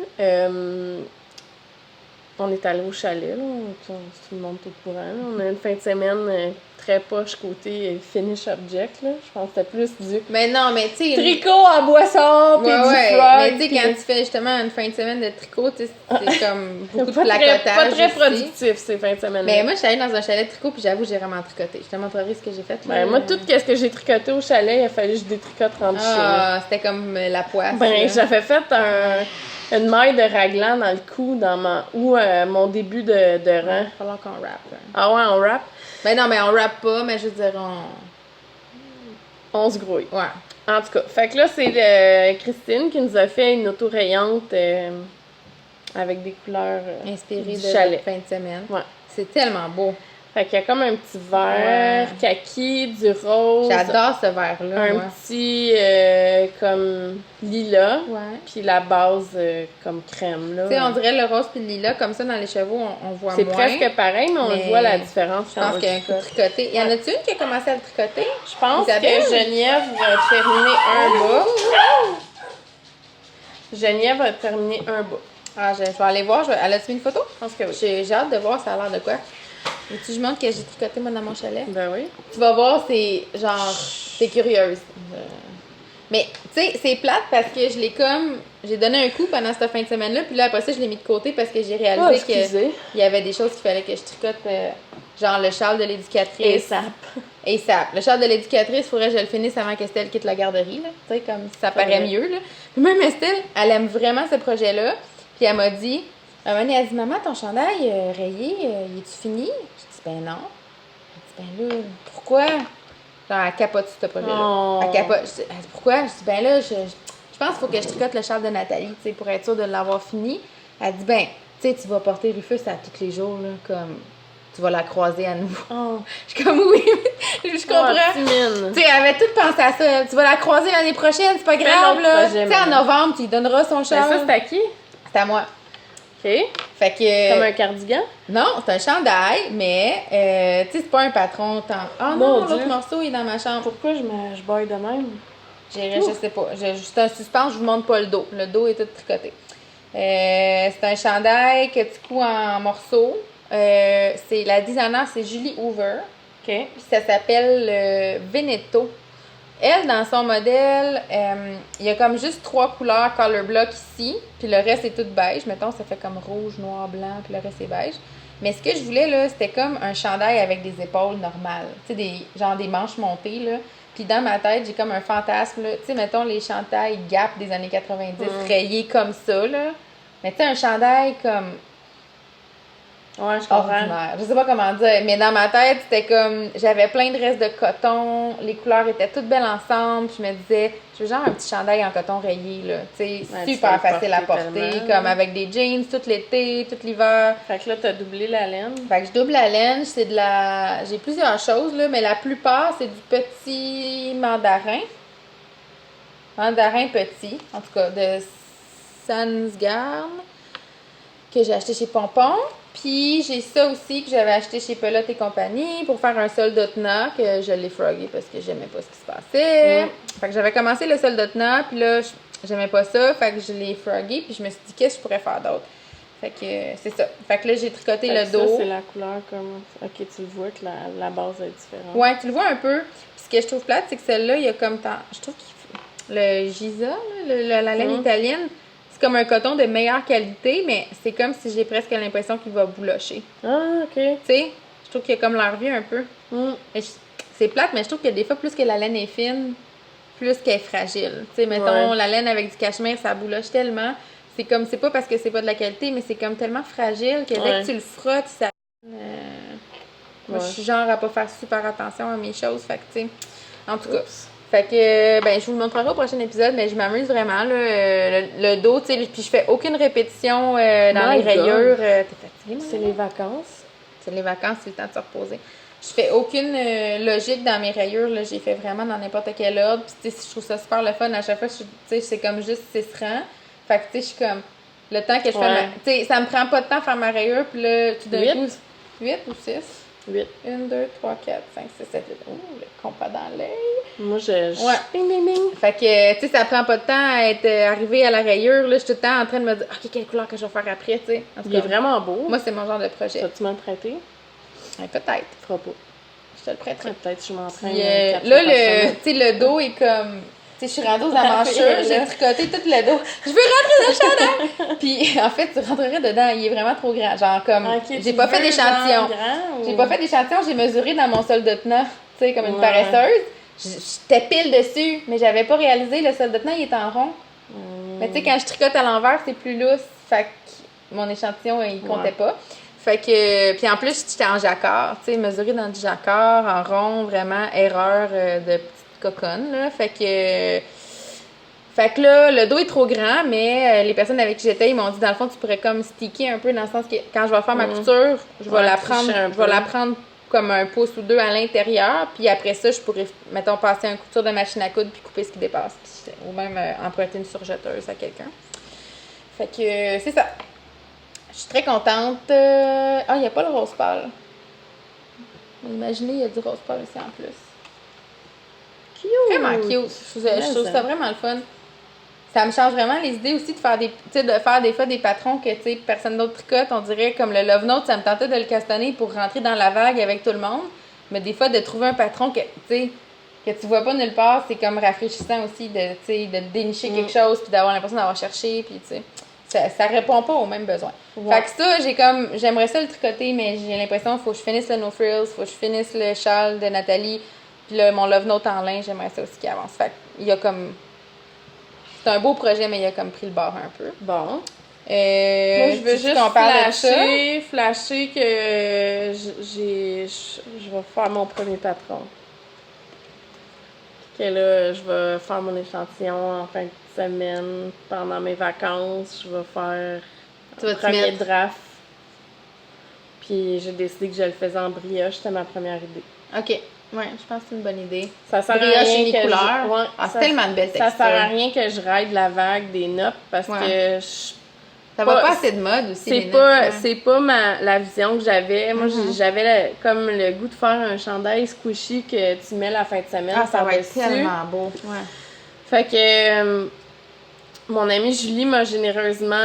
On est allé au chalet, là. Tout le monde est au courant. Là. On a une fin de semaine très poche côté finish object, là. Je pense que c'était plus du Mais non, mais tu sais... tricot à boisson, puis Ouais, du ouais. fleur. Mais tu sais, puis- quand tu fais justement une fin de semaine de tricot, tu sais, c'est comme beaucoup de pas placotage. très, pas très aussi. productif ces fins de semaine. Mais moi, je suis allée dans un chalet de tricot, puis j'avoue, j'ai vraiment tricoté. Je te montrerai ce que j'ai fait. là. Ben, moi, tout ce que j'ai tricoté au chalet, il a fallu que je détricote rendu chez moi. Ah, c'était comme la poisse. Ben, là. j'avais fait une maille de raglan dans le cou, ou mon début de Il va rang. falloir qu'on rappe. Hein. Ah ouais, on rap, Ben non, mais on rappe pas, mais je veux dire, on se grouille. Ouais. En tout cas, fait que là, c'est Christine qui nous a fait une autorayante avec des couleurs Inspiré du de chalet. fin de semaine. Ouais. C'est tellement beau. Fait qu'il y a comme un petit vert, kaki, du rose, J'adore ce verre-là. un moi. petit comme lilas, Ouais. puis la base comme crème. Là. Tu sais, on dirait le rose puis le lilas, comme ça, dans les chevaux, on voit C'est moins. presque pareil, mais on mais voit la différence. Je pense qu'il y a un coup de tricoté. Y en a-tu une qui a commencé à le tricoter? Je pense Isabelle? que Geneviève va terminer un bas. Geneviève va terminer un bas. Ah, je vais aller voir. Elle a-tu mis une photo? Je pense que oui. J'ai hâte de voir ça a l'air de quoi. Veux-tu que je montre que j'ai tricoté moi dans mon chalet? Ben oui. Tu vas voir, c'est genre, t'es curieuse. Mais, tu sais, c'est plate parce que je l'ai comme, j'ai donné un coup pendant cette fin de semaine-là, puis là, après ça, je l'ai mis de côté parce que j'ai réalisé excusez. qu'il y avait des choses qu'il fallait que je tricote, genre le châle de l'éducatrice. Et sap. ASAP. Le châle de l'éducatrice, il faudrait que je le finisse avant qu'Estelle quitte la garderie, là. Tu sais, comme ça paraît vrai. mieux, là. Puis même Estelle, elle aime vraiment ce projet-là, puis elle m'a dit, un moment donné, elle dit, maman, ton chandail rayé, il est-tu fini? Je dis, ben non. Elle dit, ben là, pourquoi? Genre, elle capote sur ce projet-là. Oh. Elle capote. Elle dit, pourquoi? Je dis, ben là, je pense qu'il faut que je tricote le châle de Nathalie, tu sais, pour être sûre de l'avoir fini. Elle dit, ben, tu sais, tu vas porter Rufus à tous les jours, là, comme, tu vas la croiser à nouveau. Oh. Je suis comme, oui, je comprends. Timine. Tu sais, elle avait tout pensé à ça. Tu vas la croiser l'année prochaine, c'est pas Quel grave, autre là. projet, Tu sais, en madame? novembre, tu lui donneras son Ben châle. ça, c'est à qui? C'est à moi. OK. Fait que. Comme un cardigan? Non, c'est un chandail, mais, tu sais, c'est pas un patron. Ah Mon non, Dieu. l'autre morceau, il est dans ma chambre. Pourquoi je baille de même? Je sais pas. C'est un suspense, je vous montre pas le dos. Le dos est tout tricoté. C'est un chandail que tu couds en morceaux. C'est la designer, c'est Julie Hoover. OK. Puis ça s'appelle Veneto. Elle, dans son modèle, il y a comme juste 3 couleurs color block ici, puis le reste est tout beige. Mettons, ça fait comme rouge, noir, blanc, puis le reste est beige. Mais ce que je voulais, là, c'était comme un chandail avec des épaules normales. Tu sais, genre des manches montées, là. Puis dans ma tête, j'ai comme un fantasme, là. Tu sais, mettons les chandails Gap des années 90, rayés comme ça, là. Mais tu sais, un chandail comme... Ouais, je comprends. ordinaire. Je sais pas comment dire, mais dans ma tête, c'était comme, j'avais plein de restes de coton, les couleurs étaient toutes belles ensemble, puis je me disais, je veux genre un petit chandail en coton rayé, là, tu sais, Ouais, tu super peux le facile à porter porter, tellement. comme avec des jeans tout l'été, tout l'hiver. Fait que là, t'as doublé la laine. Fait que je double la laine, c'est de la... J'ai plusieurs choses, là, mais la plupart, c'est du petit mandarin. Mandarin petit, en tout cas, de Sansgarn, que j'ai acheté chez Pompon. Puis j'ai ça aussi que j'avais acheté chez Pelote et compagnie pour faire un soldotna, que je l'ai frogué parce que j'aimais pas ce qui se passait. Fait que j'avais commencé le soldotna, puis là, j'aimais pas ça, fait que je l'ai frogué, puis je me suis dit, qu'est-ce que je pourrais faire d'autre? Fait que c'est ça. Fait que là, j'ai tricoté Fait le que dos. Ça, c'est la couleur comme. Ok, tu le vois que la base est différente. Ouais, tu le vois un peu. Puis ce que je trouve plate, c'est que celle-là, il y a comme tant. Je trouve qu'il le Giza, là, la laine italienne, c'est comme un coton de meilleure qualité, mais c'est comme si j'ai presque l'impression qu'il va boulocher. Ah, ok. Tu sais, je trouve qu'il y a comme l'air vieux un peu. Mm. C'est plate, mais je trouve que des fois, plus que la laine est fine, plus qu'elle est fragile. Tu sais, mettons, Ouais. la laine avec du cachemire, ça bouloche tellement. C'est comme, c'est pas parce que c'est pas de la qualité, mais c'est comme tellement fragile que dès Ouais. que tu le frottes, ça. Moi, je suis genre à pas faire super attention à mes choses. Fait que, tu sais, en tout cas. Oups. Fait que, ben, je vous le montrerai au prochain épisode, mais je m'amuse vraiment, là. Le dos, tu sais, puis je fais aucune répétition dans My les rayures. T'es fatiguée, C'est les vacances. C'est les vacances, c'est le temps de se reposer. Je fais aucune logique dans mes rayures, là. J'ai fait vraiment dans n'importe quel ordre. Puis, tu sais, je trouve ça super le fun. À chaque fois, tu sais, c'est comme juste 6 rangs. Fait que, tu sais, je suis comme, le temps que je fais Ouais. tu sais, ça me prend pas de temps à faire ma rayure, puis là, tout d'un 8? coup, 8 ou 6? 8. 1, 2, 3, 4, 5, 6, 7, 8. Ouh, le compas dans l'œil. Moi, je. Ouais. Bing, bing, bing. Fait que, tu sais, ça prend pas de temps à être arrivé à la rayure. Là, je suis tout le temps en train de me dire, OK, quelle couleur que je vais faire après, tu sais. En tout Il est cas, vraiment beau. moi, c'est mon genre de projet. Vas-tu m'en prêter? Ouais, peut-être. Fera pas. Je te le prêterai. Peut-être que je m'entraîne. Puis, 4 là, fois par semaine. tu sais, le dos est comme. Tu sais, je suis rendue aux emmanchures, j'ai tricoté tout le dos. Je veux rentrer dans le chandail! Puis, en fait, tu rentrerais dedans, il est vraiment trop grand. Genre, comme. Ok, j'ai tu pas fait veux d'échantillon. genre grand, ou- J'ai pas fait d'échantillon, j'ai mesuré dans mon solde de tenant, tu sais, comme une Ouais. paresseuse. J'étais pile dessus, mais j'avais pas réalisé, le solde de tenant, il est en rond. Mais tu sais, quand je tricote à l'envers, c'est plus lousse. Fait que mon échantillon, il comptait Ouais. pas. Fait que, puis en plus, j'étais en jacquard, tu sais, mesuré dans du jacquard, en rond, vraiment, erreur de petite coconne, là. Fait que là, le dos est trop grand, mais les personnes avec qui j'étais, ils m'ont dit, dans le fond, tu pourrais comme sticker un peu, dans le sens que quand je vais faire ma couture, je vais Ouais, la tricher prendre, un je peu. vais la prendre comme un pouce ou deux à l'intérieur, puis après ça, je pourrais, mettons, passer un couture de machine à coudre puis couper ce qui dépasse, puis, ou même emprunter une surjeteuse à quelqu'un. Fait que c'est ça. Je suis très contente. Ah, il n'y a pas le rose pâle. Imaginez, il y a du rose pâle aussi en plus. Cute. Vraiment cute. Je trouve ça vraiment le fun. Ça me change vraiment les idées aussi de faire des, tu sais, de faire des fois des patrons que, tu sais, personne d'autre tricote. On dirait comme le Love Note, ça me tentait de le castanner pour rentrer dans la vague avec tout le monde. Mais des fois, de trouver un patron que, tu sais, que tu vois pas nulle part, c'est comme rafraîchissant aussi de, tu sais, de dénicher quelque chose puis d'avoir l'impression d'avoir cherché puis, tu sais, ça répond pas aux mêmes besoins. Ouais. Fait que ça, j'aimerais ça le tricoter, mais j'ai l'impression qu'il faut que je finisse le No Frills, faut que je finisse le châle de Nathalie, puis mon Love Note en lin, j'aimerais ça aussi qu'il avance. Fait il y a comme... C'est un beau projet, mais il a comme pris le bord un peu. Bon. Moi, Je je veux juste qu'on parle de ça. flasher que je vais faire mon premier patron. Que là, je vais faire mon échantillon en fin de semaine, pendant mes vacances. Je vais faire Tu vas un t'y premier mettre. draft. Puis j'ai décidé que je le faisais en brioche, c'était ma première idée. OK. Ouais, je pense que c'est une bonne idée. Ça sert Brioche à rien unie que couleur. ouais, Ah, c'est ça- tellement de belles Ça textures. sert à rien que je ride la vague des notes parce Ouais. que Ça va pas- pas assez de mode aussi. c'est les pas notes, ouais. c'est pas la vision que j'avais. Moi, Mhm. j'avais comme le goût de faire un chandail squishy que tu mets la fin de semaine Ah, ça va être par-dessus. tellement beau. Ouais. Fait que mon amie Julie m'a généreusement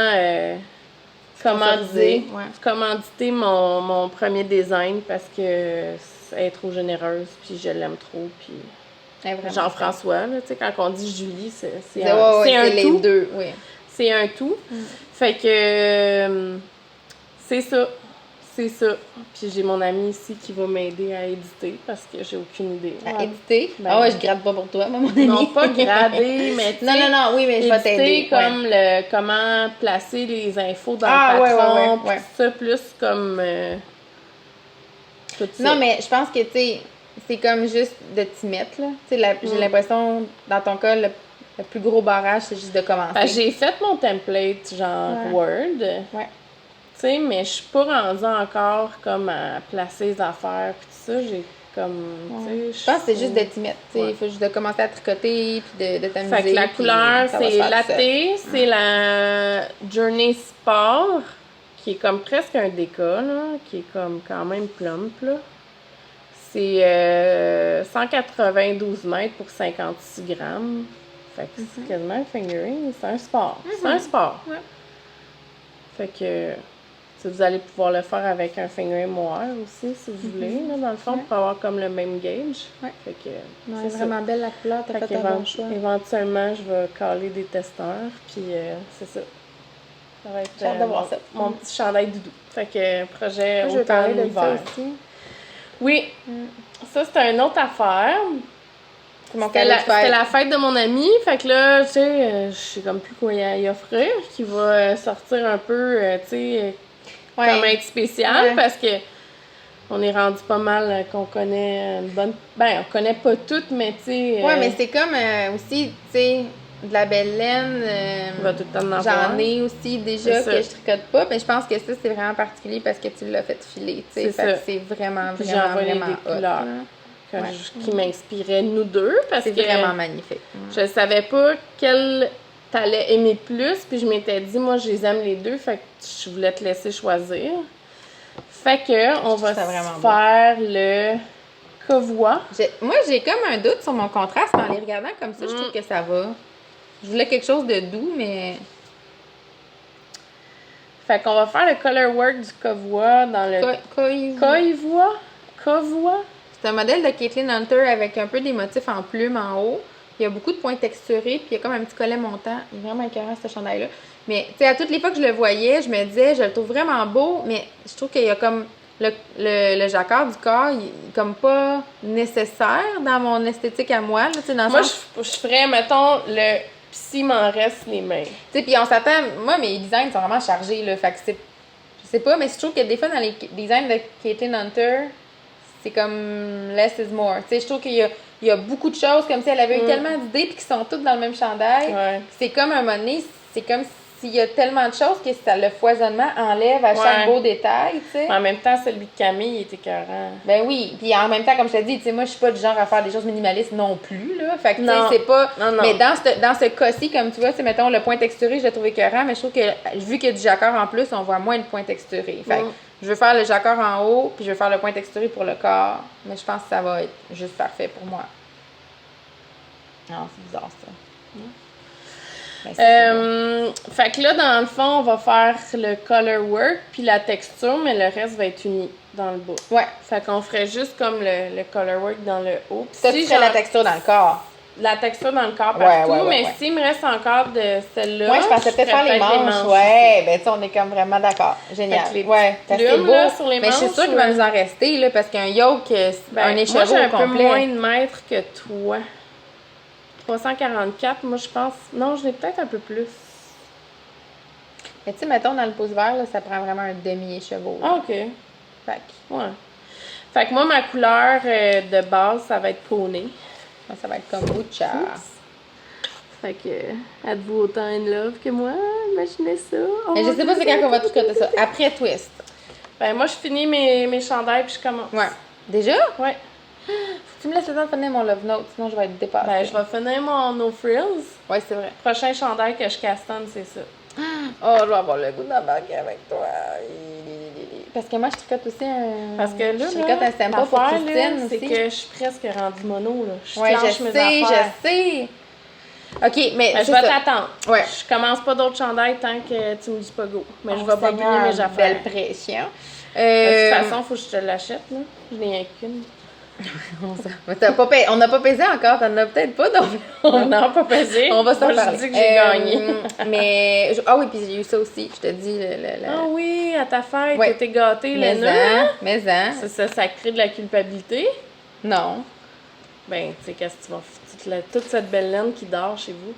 Sponsorisé, ouais. commandité mon premier design parce que elle est trop généreuse puis je l'aime trop puis Ouais, vraiment. Jean-François là, tu sais quand on dit Julie c'est Ouais, un, ouais, c'est un c'est les tout. deux, oui. C'est un tout. Fait que c'est ça. c'est ça. Puis j'ai mon ami ici qui va m'aider à éditer parce que j'ai aucune idée. À éditer? Ben, Ah ouais, je gratte pas pour toi, moi, mon ami. Non, pas grader, mais tu sais, Non, oui, mais je vais éditer t'aider. comme comment placer les infos dans Ah, le ouais, patron, ouais. puis ça, plus comme tout ça. Non, mais je pense que, tu sais, c'est comme juste de t'y mettre, là. Tu sais, j'ai l'impression, dans ton cas, le plus gros barrage, c'est juste de commencer. Ben, j'ai fait mon template, genre Word. Ouais. Tu sais, mais je suis pas rendue encore comme à placer les affaires, puis tout ça. J'ai comme, tu sais... Je pense que c'est juste de t'y mettre, tu sais. Ouais. Il faut juste de commencer à tricoter, puis de t'amuser. Fait que la puis couleur, ça va se c'est faire tout latte, seul. c'est la Journey Sport, qui est comme presque un déca, là, qui est comme quand même plump, là. C'est 192 mètres pour 56 grammes. Fait que c'est quasiment un fingering, c'est un sport. C'est un sport. Ouais. Fait que vous allez pouvoir le faire avec un fingering moire aussi, si vous voulez, là, dans le fond, pour avoir comme le même gauge. Ouais. Fait que Non, c'est c'est vraiment belle la couleur, t'as fait fait un bon choix. éventuellement, je vais caler des testeurs, puis c'est ça. Ça va être J'ai hâte de voir ça. mon petit chandail doudou. Fait que projet Moi, je vais parler de ça automne-hiver. aussi. Oui, ça c'était une autre affaire. C'est mon C'était cadeau de c'était fête. la fête de mon ami, fait que là, tu sais, je sais comme plus quoi y offrir, qui va sortir un peu, tu sais, Ouais. comme être spécial, Ouais. parce que on est rendu pas mal qu'on connaît une bonne... Ben, on connaît pas toutes, mais tu sais... Ouais, mais c'est comme aussi, tu sais, de la belle laine. on va tout le temps en avoir. J'en ai aussi déjà C'est que ça. je tricote pas, mais je pense que ça, c'est vraiment particulier parce que tu l'as fait filer, tu sais. C'est Fait que ça. c'est vraiment, Puis vraiment, j'ai envoyé vraiment des hot, couleurs. là. que Ouais. qui m'inspirait nous deux, parce C'est que vraiment magnifique. je savais pas quelle t'allais aimer plus, puis je m'étais dit, moi, je les aime les deux, fait que je voulais te laisser choisir. Fait que, on va ça vraiment faire le Covois. Moi, j'ai comme un doute sur mon contraste, mais en les regardant comme ça, je trouve que ça va. Je voulais quelque chose de doux, mais... Fait qu'on va faire le color work du Covois dans le... Covois? C'est un modèle de Caitlin Hunter avec un peu des motifs en plumes en haut. Il y a beaucoup de points texturés, puis il y a comme un petit collet montant. Il est vraiment écœurant, ce chandail-là. Mais, tu sais, à toutes les fois que je le voyais, je me disais, je le trouve vraiment beau, mais je trouve qu'il y a comme le jacquard du corps, il est comme pas nécessaire dans mon esthétique à moi, là, tu sais, dans le Moi, sens... je ferais, mettons, le... S'il m'en reste les mains. Tu sais, puis on s'attend... Moi, mes designs sont vraiment chargés, là, fait que c'est... Je sais pas, mais je trouve que des fois, dans les designs de Caitlin Hunter, c'est comme less is more. Tu sais, je trouve qu'il y a beaucoup de choses, comme si elle avait eu tellement d'idées, puis qui sont toutes dans le même chandail. Ouais. C'est comme un moment donné, c'est comme s'il y a tellement de choses que ça, le foisonnement enlève à chaque beau détail, tu sais. En même temps, celui de Camille, il était écœurant. Ben oui, puis en même temps, comme je te dis, tu sais, moi, je suis pas du genre à faire des choses minimalistes non plus, là. Fait que, tu sais, Non. c'est pas... Non. Mais dans ce cas-ci, comme tu vois, c'est mettons, le point texturé, je l'ai trouvé écœurant, mais je trouve que, vu qu'il y a du jacquard en plus, on voit moins de points texturés. Fait que je veux faire le jacquard en haut, puis je veux faire le point texturé pour le corps, mais je pense que ça va être juste parfait pour moi. Non, c'est bizarre, ça. Ben, c'est bon. Fait que là, dans le fond, on va faire le color work puis la texture, mais le reste va être uni dans le bas. Ouais. Fait qu'on ferait juste comme le color work dans le haut. Puis Ça, si tu ferais la texture dans le corps. la texture dans le corps Ouais, partout, ouais, mais ouais. s'il me reste encore de celle-là, Moi, je pensais peut-être faire les manches. Ouais, ben, tu sais, on est comme vraiment d'accord. Génial. Fait que les Ouais, parce que c'est plumes, beau. là, sur les Mais je suis manches, sûre qu'il va nous en rester, là, parce qu'un yoke, un écheveau moi, j'ai un au peu complet. moins de mètres que toi. 344, moi, je pense... Non, je l'ai peut-être un peu plus. Mais tu sais, mettons, dans le pouce vert, là, ça prend vraiment un demi-écheveau. Ah, OK. Fait que, Ouais. Fait que moi, ma couleur de base, ça va être poney. ça va être comme Butcha. Fait que, êtes-vous autant in love que moi? Imaginez ça. Oh, Mais je sais pas c'est quand on va tricoter ça. Après twist. Ben, moi, je finis mes chandails puis je commence. Ouais. Déjà? Ouais. Tu me laisses le temps de finir mon love note, sinon je vais être dépassée. Ben, je vais finir mon No Frills. Ouais, c'est vrai. Prochain chandail que je castonne, c'est ça. Oh, je vais avoir le goût d'embarquer avec toi. Parce que moi, je tricote aussi un... Parce que là, je tricote un sample pour l'affaire, Christine là, aussi. c'est que je suis presque rendue mono, là. Je Ouais, planche je mes sais, affaires. je sais. OK, mais Ben, je c'est vais ça. t'attendre. Ouais. Je commence pas d'autres chandails tant que tu me dis pas go. Mais je Oh, vais pas Seigneur, brûler mes affaires. belle pression. De toute façon, faut que je te l'achète, là. Je n'ai rien qu'une. Mais on n'a pas pesé encore, t'en as peut-être pas, donc On n'a pas pesé. on va s'en Moi, parler. je dis que j'ai gagné. Mais, ah oui, puis j'ai eu ça aussi, je te dis. Ah oui, à ta fête, Ouais. t'es gâtée, Mais Léna. Ça crée de la culpabilité. Non. Ben, tu sais, qu'est-ce que tu vas faire? Toute cette belle laine qui dort chez vous.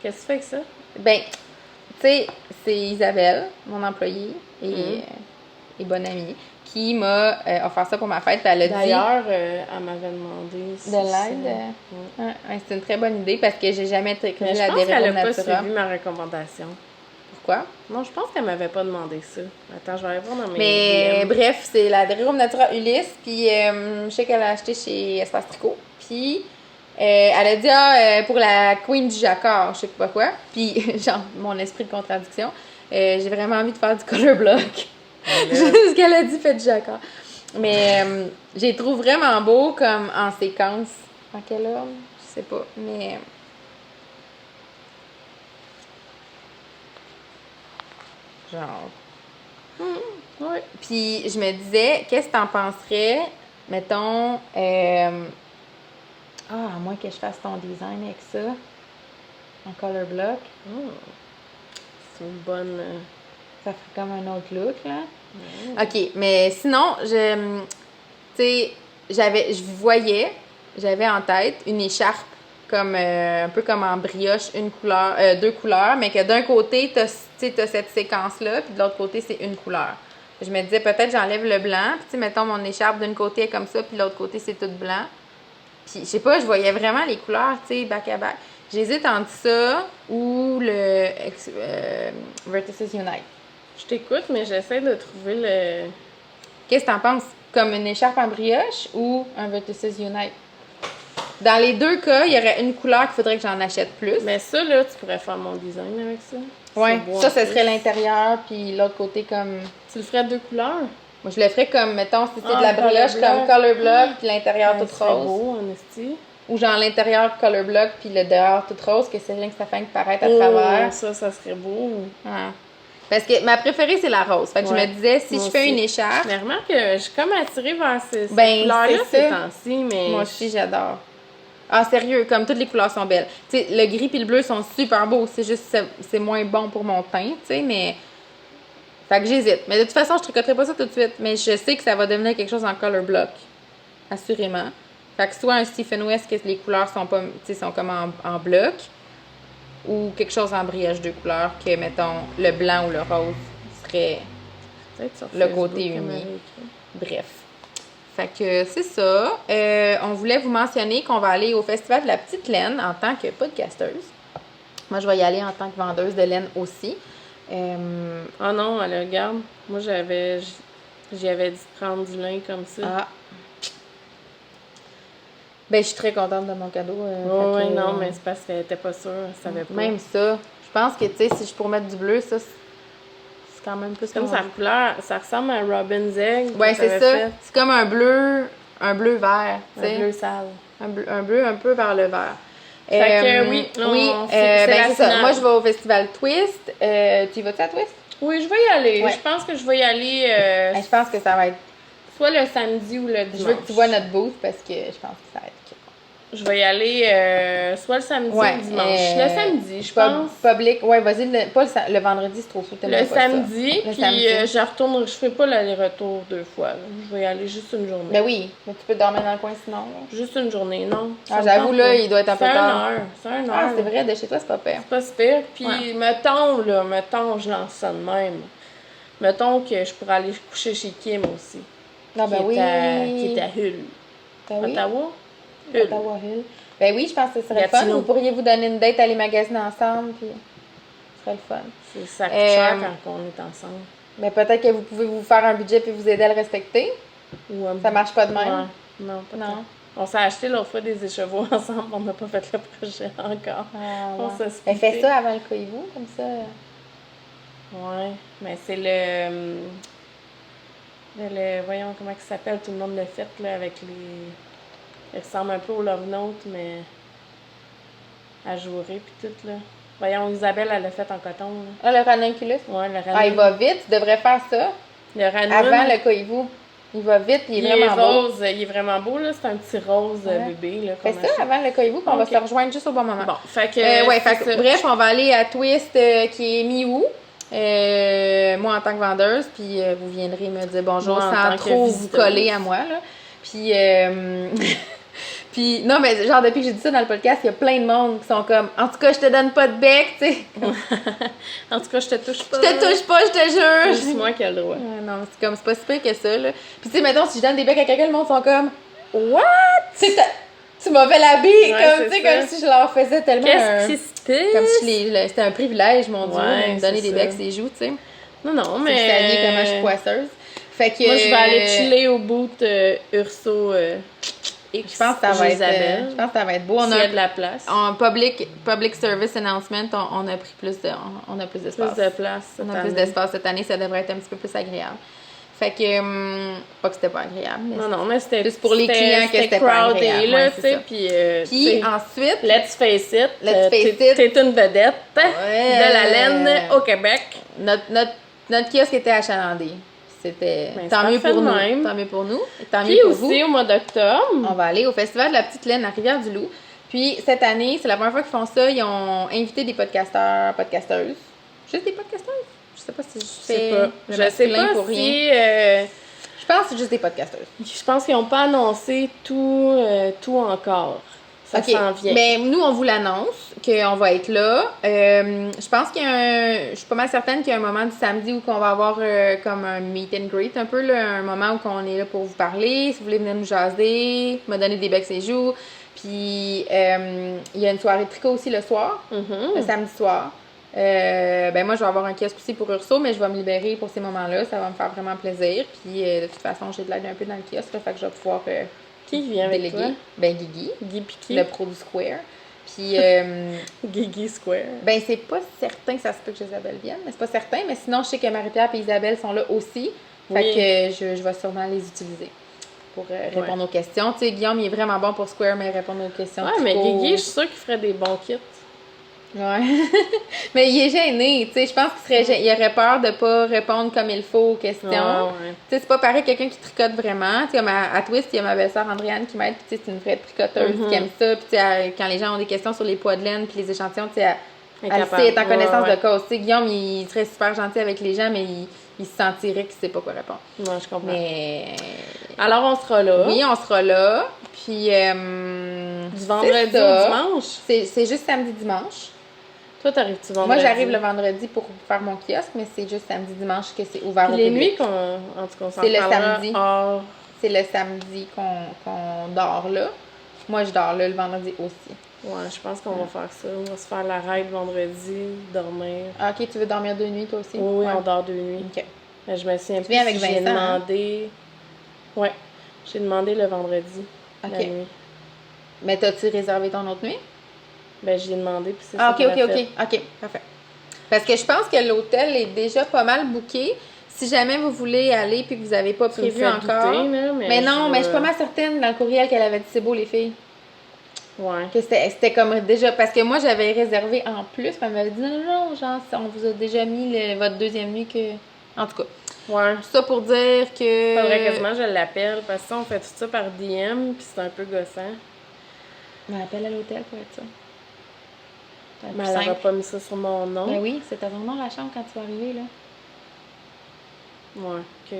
Qu'est-ce que tu fais avec ça? Ben, tu sais, c'est Isabelle, mon employée et bonne amie, qui m'a offert ça pour ma fête. Puis elle a dit D'ailleurs, elle m'avait demandé si de l'aide. Ouais, c'est une très bonne idée parce que j'ai jamais été Mais je la pense qu'elle Dérivum n'a pas Natura. suivi ma recommandation. Pourquoi? Non, je pense qu'elle m'avait pas demandé ça. Attends, je vais aller voir dans mes Mais DM. bref, c'est la Dérivum Natura Ulysse. Puis je sais qu'elle a acheté chez Espace Tricot. Puis elle a dit pour la Queen du Jacquard, je sais pas quoi. Puis genre, mon esprit de contradiction, j'ai vraiment envie de faire du color block. Ce qu'elle a dit, fait du Jacquard. Mais je les trouve vraiment beaux comme en séquence. En quel ordre? Je sais pas. Mais. Genre. Ouais. Puis je me disais, qu'est-ce que t'en penserais, mettons, à moins que je fasse ton design avec ça, en color block, C'est une bonne. ça ferait comme un autre look, là. OK, mais sinon, tu sais, j'avais en tête une écharpe comme un peu comme en brioche, deux couleurs, mais que d'un côté, t'as cette séquence-là, puis de l'autre côté, c'est une couleur. Je me disais, peut-être j'enlève le blanc, puis tu sais, mettons, mon écharpe d'un côté est comme ça, puis de l'autre côté, c'est tout blanc. Puis, je sais pas, je voyais vraiment les couleurs, tu sais, back à back. J'hésite entre ça ou le Vertices Unite. Je t'écoute, mais j'essaie de trouver le. Qu'est-ce que t'en penses? Comme une écharpe en brioche ou un Vertices Unite? Dans les deux cas, il y aurait une couleur qu'il faudrait que j'en achète plus. Mais ça, là, tu pourrais faire mon design avec ça. Ouais, C'est beau ça, en ce plus. serait l'intérieur, puis l'autre côté comme... Tu le ferais de deux couleurs? Moi, je le ferais comme, mettons, si c'est Ah, de la color brioche, block. comme color block, puis l'intérieur Ouais, tout c'est rose. beau, en esti. Ou genre l'intérieur color block, puis le dehors tout rose, que c'est rien que ça fait paraître à travers. Ça serait beau. Ouais. Parce que ma préférée, c'est la rose. Fait que Ouais. je me disais, si Moi je fais aussi. une écharpe, Mais remarque que je suis comme attirée vers ces Ben, couleurs-là c'est ces ça. temps-ci, mais... moi aussi, j'adore. Ah, sérieux, comme toutes les couleurs sont belles. Tu sais, le gris puis le bleu sont super beaux. C'est juste, c'est moins bon pour mon teint, tu sais, mais... Fait que j'hésite. Mais de toute façon, je tricoterai pas ça tout de suite. Mais je sais que ça va devenir quelque chose en color block. Assurément. Fait que soit un Stephen West que les couleurs sont pas, tu sais, sont comme en bloc, ou quelque chose en brioche de couleurs que, mettons, le blanc ou le rose serait Peut-être sur le Facebook, côté elle uni. m'avait écrit. bref. Fait que c'est ça. On voulait vous mentionner qu'on va aller au Festival de la Petite Laine en tant que podcasteuse. Moi, je vais y aller en tant que vendeuse de laine aussi. Ah non, elle regarde. Moi, j'y avais dit de prendre du lin comme ça. Ah. Ben, je suis très contente de mon cadeau. Oh, fait oui, que, non, mais c'est parce qu'elle était pas sûre, elle savait pas. Même ça. Je pense que, tu sais, si je pourrais mettre du bleu, ça, c'est quand même plus C'est comme mon- sa couleur, ça ressemble à un Robin's Egg. Ouais, que c'est t'avais ça. fait. C'est comme un bleu vert, tu sais. Un bleu sale. Un bleu un peu vers le vert. Fait que oui, c'est ben la c'est ça. finale. Moi, je vais au festival Twist. Tu y vas-tu à Twist? Oui, je vais y aller. Ouais. Je pense que je vais y aller Je pense que ça va être... soit le samedi ou le dimanche. Je veux que tu vois notre booth parce que je pense que ça va être... Je vais y aller soit le samedi ou le dimanche. Le samedi, je pense. Public. Ouais, vas-y. Pas le vendredi, c'est trop fou. Le samedi, Le puis samedi. je ferai pas l'aller-retour 2 fois. Là. Je vais y aller juste une journée. Ben oui, mais tu peux dormir dans le coin sinon. Là. Juste une journée, non. Ça Ah, me j'avoue, tente là, pas. il doit être un peu tard. C'est un heure. Ah, c'est vrai, de chez toi, c'est pas pire. C'est pas super. Puis, Ouais. mettons, je lance ça de même. Mettons que je pourrais aller coucher chez Kim aussi. Non, ben oui. Qui est à Hull. Ben oui. Ottawa? Hull. Ottawa Hill. Ben oui, je pense que ce serait le fun. Gatineau. Vous pourriez vous donner une date, aller magasiner ensemble, puis ce serait le fun. Ça coûte cher quand on est ensemble. Mais peut-être que vous pouvez vous faire un budget puis vous aider à le respecter. Ou, Ça marche pas de même. Ouais. Non, pas Non. tant. On s'est acheté l'autre fois des écheveaux ensemble, on n'a pas fait le projet encore. Ah, On ouais. s'est Ben, fais splitté. ça avant le coïvou, comme ça. Ouais, mais c'est voyons comment il s'appelle, tout le monde le fait, là, avec les... Il ressemble un peu au Love Note, mais ajouré puis tout, là. Voyons, Isabelle, elle l'a fait en coton, là. Ah, le ranunculus. Ouais, le Ah, il ranun. va vite. Tu devrais faire ça Le ranun. avant le coïvou. Il va vite, il est Il est vraiment beau. rose, il est vraiment beau, là. C'est un petit rose Ouais. bébé, là. Fais qu'on ça achète. avant le cueillez-vous, qu'on va Ok. se rejoindre juste au bon moment. Bon, fait que. Ouais, c'est fait que, ça. bref, on va aller à Twist qui est mi-août. Moi en tant que vendeuse, puis vous viendrez me dire bonjour Moi, en sans tant que trop vous visiteuse. coller à moi. Là. Puis, puis, non, mais genre, depuis que j'ai dit ça dans le podcast, il y a plein de monde qui sont comme, en tout cas, je te donne pas de bec, tu sais. En tout cas, je te touche pas. Je te touche pas, je te jure. C'est moi qui ai le droit. Non, mais c'est comme, c'est pas si pire que ça, là. Puis, tu sais, mettons, si je donne des becs à quelqu'un, le monde sont comme, what? Tu sais, tu m'as fait la bille, Ouais, comme, c'est tu sais, ça. comme si je leur faisais tellement. Qu'est-ce qui se passe? Comme si c'était un privilège, mon Dieu, Ouais, de me donner c'est des ça. becs, ses joues, tu sais. Non, non, Mais... Vous saviez comment je suis mais. poisseuse. Fait que. Moi, je vais aller chiller au bout de Urso X. Je pense que ça va être. Isabelle. Je pense que ça va être beau. On S'il y a a de la place. en public service announcement, on a pris plus de. On a plus d'espace. Plus de place. cette On a plus année. d'espace cette année, ça devrait être un petit peu plus agréable. Fait que. Pas que c'était pas agréable, mais. Non, non, mais c'était. Plus pour les clients que c'était pas crowded, agréable, là, ouais, tu c'est sais. ça. Puis, Puis ensuite. let's face it. Let's face t'es- it. T'es une vedette Ouais. de la laine au Québec. Notre kiosque était achalandé. C'était. Ben, Tant c'est mieux pour parfait de nous. même. Tant mieux pour nous. Et tant Puis mieux pour vous. aussi, au mois d'octobre. On va aller au Festival de la Petite Laine à Rivière-du-Loup. Puis cette année, c'est la première fois qu'ils font ça. Ils ont invité des podcasteurs, podcasteuses. Juste des podcasteuses? Je sais pas si je Je sais fais pas. le Je sais masculin pas pour rien. si. Je pense que c'est juste des podcasteuses. Je pense qu'ils n'ont pas annoncé tout encore. Ça OK. s'en vient. Mais nous, on vous l'annonce qu'on va être là. Je pense qu'il y a je suis pas mal certaine qu'il y a un moment du samedi où on va avoir comme un meet and greet, un peu, là, un moment où on est là pour vous parler. Si vous voulez venir nous jaser, me donner des becs et joues. Puis, il y a une soirée de tricot aussi le soir, Mhm. le samedi soir. Ben moi, je vais avoir un kiosque aussi pour Urso, mais je vais me libérer pour ces moments-là. Ça va me faire vraiment plaisir. Puis, de toute façon, j'ai de l'aide un peu dans le kiosque, là, fait que je vais pouvoir Qui vient avec déléguer. toi? Ben, Guigui, Guy Piquet. le pro du Square. Puis, Guigui Square. ben, c'est pas certain que ça se peut que Isabelle vienne, mais c'est pas certain. Mais sinon, je sais que Marie-Pierre et Isabelle sont là aussi. Fait Oui. que je vais sûrement les utiliser pour répondre aux questions. Tu sais, Guillaume, il est vraiment bon pour Square, mais répondre aux questions. Ouais, mais tricot. Guigui, je suis sûre qu'il ferait des bons kits. Ouais. Mais il est gêné, tu sais. Je pense il aurait peur de pas répondre comme il faut aux questions. Ouais. Tu sais, c'est pas pareil quelqu'un qui tricote vraiment. Tu sais, comme à Twist, il y a ma belle-sœur Andréane qui m'aide, puis tu sais, c'est une vraie tricoteuse qui aime ça. Puis tu sais, quand les gens ont des questions sur les poids de laine puis les échantillons, tu sais, elle capable. sait, elle est en connaissance Ouais, de cause. Tu sais, Guillaume, il serait super gentil avec les gens, mais il se sentirait qu'il sait pas quoi répondre. Non, je comprends. Mais Alors, on sera là. oui, on sera là. Puis Du vendredi c'est ça. au dimanche. C'est juste samedi-dimanche. Toi, t'arrives-tu vendredi? Moi, j'arrive le vendredi pour faire mon kiosque, mais c'est juste samedi-dimanche que c'est ouvert Puis au les public. nuits en tout cas, on s'en C'est le parlera samedi. hors- C'est le samedi qu'on dort là. Moi, je dors là le vendredi aussi. Ouais, je pense qu'on va faire ça. On va se faire la ride vendredi, dormir. Ah, ok, tu veux dormir 2 nuits toi aussi? Oui, Ouais. on dort 2 nuits. Ok. Mais je me souviens Tu plus viens avec si j'ai Vincent, hein? demandé... Ouais, j'ai demandé le vendredi, la Ok. nuit. Mais t'as-tu réservé ton autre nuit? Ben, j'ai demandé, puis c'est Ah, ça ok, qu'on a ok, fait. ok. Ok, parfait. Parce que je pense que l'hôtel est déjà pas mal booké. Si jamais vous voulez aller puis que vous n'avez pas Tu me prévu fais encore. douter, là, Mais non, mais je suis pas vais- mal certaine dans le courriel qu'elle avait dit c'est beau les filles. Ouais. Que c'était comme déjà. Parce que moi j'avais réservé en plus, puis elle m'avait dit non, non, non, genre on vous a déjà mis votre deuxième nuit que. En tout cas. Ouais. Ça pour dire que. Faudrait quasiment que je l'appelle, parce que ça, on fait tout ça par DM, puis c'est un peu gossant. On appelle à l'hôtel pour être ça. C'est Mais plus elle simple. n'aura pas mis ça sur mon nom. Ben oui, c'est ta vraiment la chambre quand tu vas arriver là. Ouais, ok.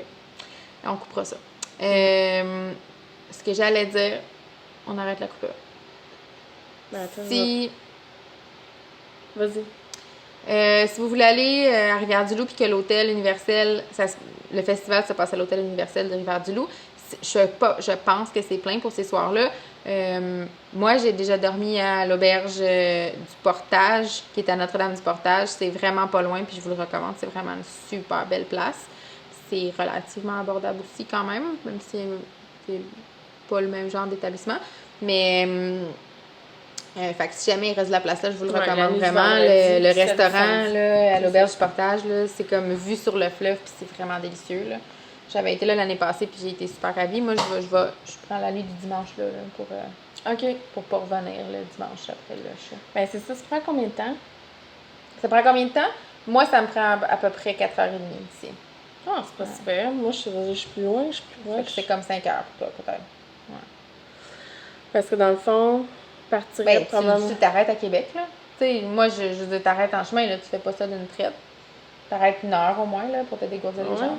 On coupera ça. Ce que j'allais dire, on arrête la coupure. Ben, attends, Si, vas-y. si vous voulez aller à Rivière-du-Loup puis que l'hôtel Universel, le festival se passe à l'hôtel Universel de Rivière-du-Loup, je pense que c'est plein pour ces soirs-là. Moi, j'ai déjà dormi à l'auberge du Portage, qui est à Notre-Dame-du-Portage. C'est vraiment pas loin, puis je vous le recommande. C'est vraiment une super belle place. C'est relativement abordable aussi quand même si c'est pas le même genre d'établissement. Mais fait que si jamais il reste de la place là, je vous le Ouais, la recommande nuit du vraiment. vendredi, Le puis celle du restaurant samedi. là, à l'auberge du Portage, là, c'est comme vue sur le fleuve, puis c'est vraiment délicieux. Là. J'avais été là l'année passée, puis j'ai été super ravie. Moi, je prends la nuit du dimanche là, pour pas revenir le dimanche après le show. Ben, c'est ça. Ça prend combien de temps? Ça prend combien de temps? Moi, ça me prend à peu près 4h30 ici. Ah, c'est pas super. Moi, je suis plus loin, je suis plus Fait loin. que c'est comme 5 heures pour toi, peut-être. Parce que dans le fond, partir Ben, probablement. tu t'arrêtes à Québec, là. Tu sais, moi, je veux dire, t'arrêtes en chemin, là, tu fais pas ça d'une traite. T'arrêtes 1 heure au moins, là, pour te dégourdir les Ouais. jambes.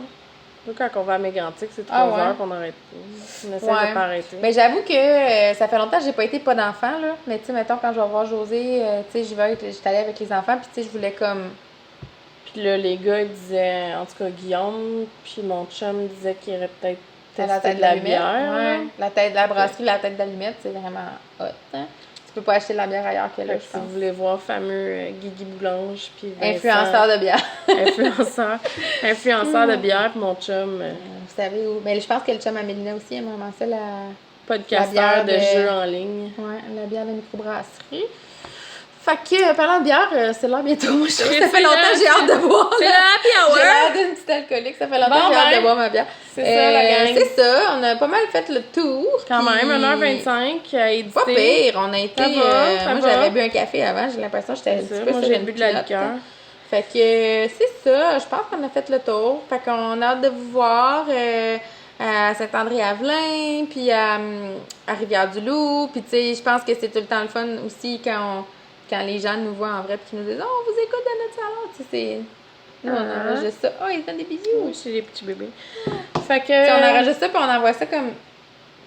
Nous, quand on va à Mégantic, c'est 3 Ah ouais. heures qu'on arrête pas. On essaie Ouais. de pas arrêter. Ben, j'avoue que ça fait longtemps que j'ai pas été pas d'enfant, là. Mais tu sais, mettons, quand je vais voir José, tu sais, j'étais allée avec les enfants, puis tu sais, je voulais comme... Puis là, les gars, ils disaient, en tout cas, Guillaume, puis mon chum disait qu'il irait peut-être à la tester tête de la d'allumette. bière. Ouais. là. La brasserie, la tête d'allumette, c'est vraiment hot, hein. Tu peux pas acheter de la bière ailleurs que là, Fait je que si pense. vous voulez voir fameux Guigui Boulange, puis Vincent, Influenceur de bière. influenceur de bière, puis mon chum, Vous savez où? Mais je pense que le chum à Mélina aussi aime vraiment ça, la podcasteur bière de de- jeux en ligne. Ouais, la bière de microbrasserie. Fait que, parlant de bière, c'est l'heure bientôt. Moi, je trouve que ça C'est fait longtemps que j'ai hâte de boire. C'est là. le happy hour! J'ai l'air d'une petite alcoolique. Ça fait longtemps Bon, que j'ai hâte ben, de boire ma bière. C'est ça, la gang. C'est ça. On a pas mal fait le tour. Quand puis- même, 1h25 à éditer. Pas pire. On a été... Ça va, ça moi, va. j'avais bu un café avant. J'ai l'impression que j'étais un C'est petit ça, peu moi, sur j'ai une bu de la pilote. liqueur. Fait que c'est ça. Je pense qu'on a fait le tour. Fait qu'on a hâte de vous voir à Saint-André-Avelin, puis à Rivière-du-Loup. Puis tu sais, je pense que c'est tout le temps le fun aussi quand les gens nous voient en vrai puis qu'ils nous disent « Oh, on vous écoute dans notre salon! » Tu sais, c'est... Nous, on enregistre ça. Oh, ils donnent des bisous! Oui, chez les petits bébés. Fait que... Tu sais, on enregistre ça puis on envoie ça comme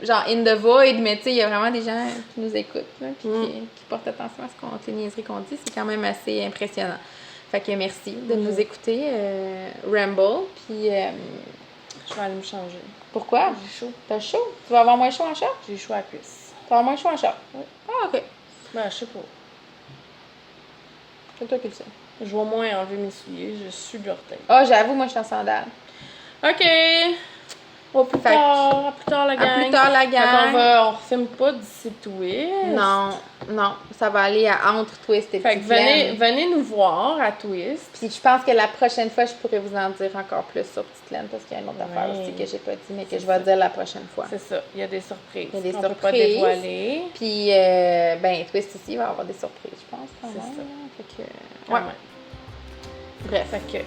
genre in the void, mais tu sais, il y a vraiment des gens qui nous écoutent, là, puis qui portent attention à les niaiseries qu'on dit. C'est quand même assez impressionnant. Fait que merci de nous écouter, Ramble. Puis Je vais aller me changer. pourquoi? J'ai chaud. T'as chaud? Tu vas avoir moins chaud en short? J'ai chaud à la cuisse. Tu vas avoir moins chaud en short? Oui. Ah, ok. Ben, je sais pas. C'est toi qui le sais. Je vais au moins enlever mes souliers. Je suis de l'orteil. Ah, j'avoue, moi, je suis en sandales. OK! Au plus Fait que- tard, à plus tard, la gang. À plus tard, la Fait gang. on refilme pas d'ici Twist. Non, ça va aller à entre Twist et Fait que Petite Laine. venez nous voir à Twist. Puis je pense que la prochaine fois, je pourrais vous en dire encore plus sur Petite Laine parce qu'il y a une autre affaire Ouais. aussi que j'ai pas dit, mais que je vais dire la prochaine fois. C'est ça, il y a des surprises. Il y a des on peut pas surprises. dévoiler. Puis, ben, Twist aussi, il va y avoir des surprises, je pense. Quand C'est même, ça. là. Fait que, Quand ouais. même. Bref. Fait que...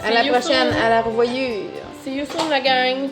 À la See you prochaine, soon. à la revoyure. See you soon, la gang!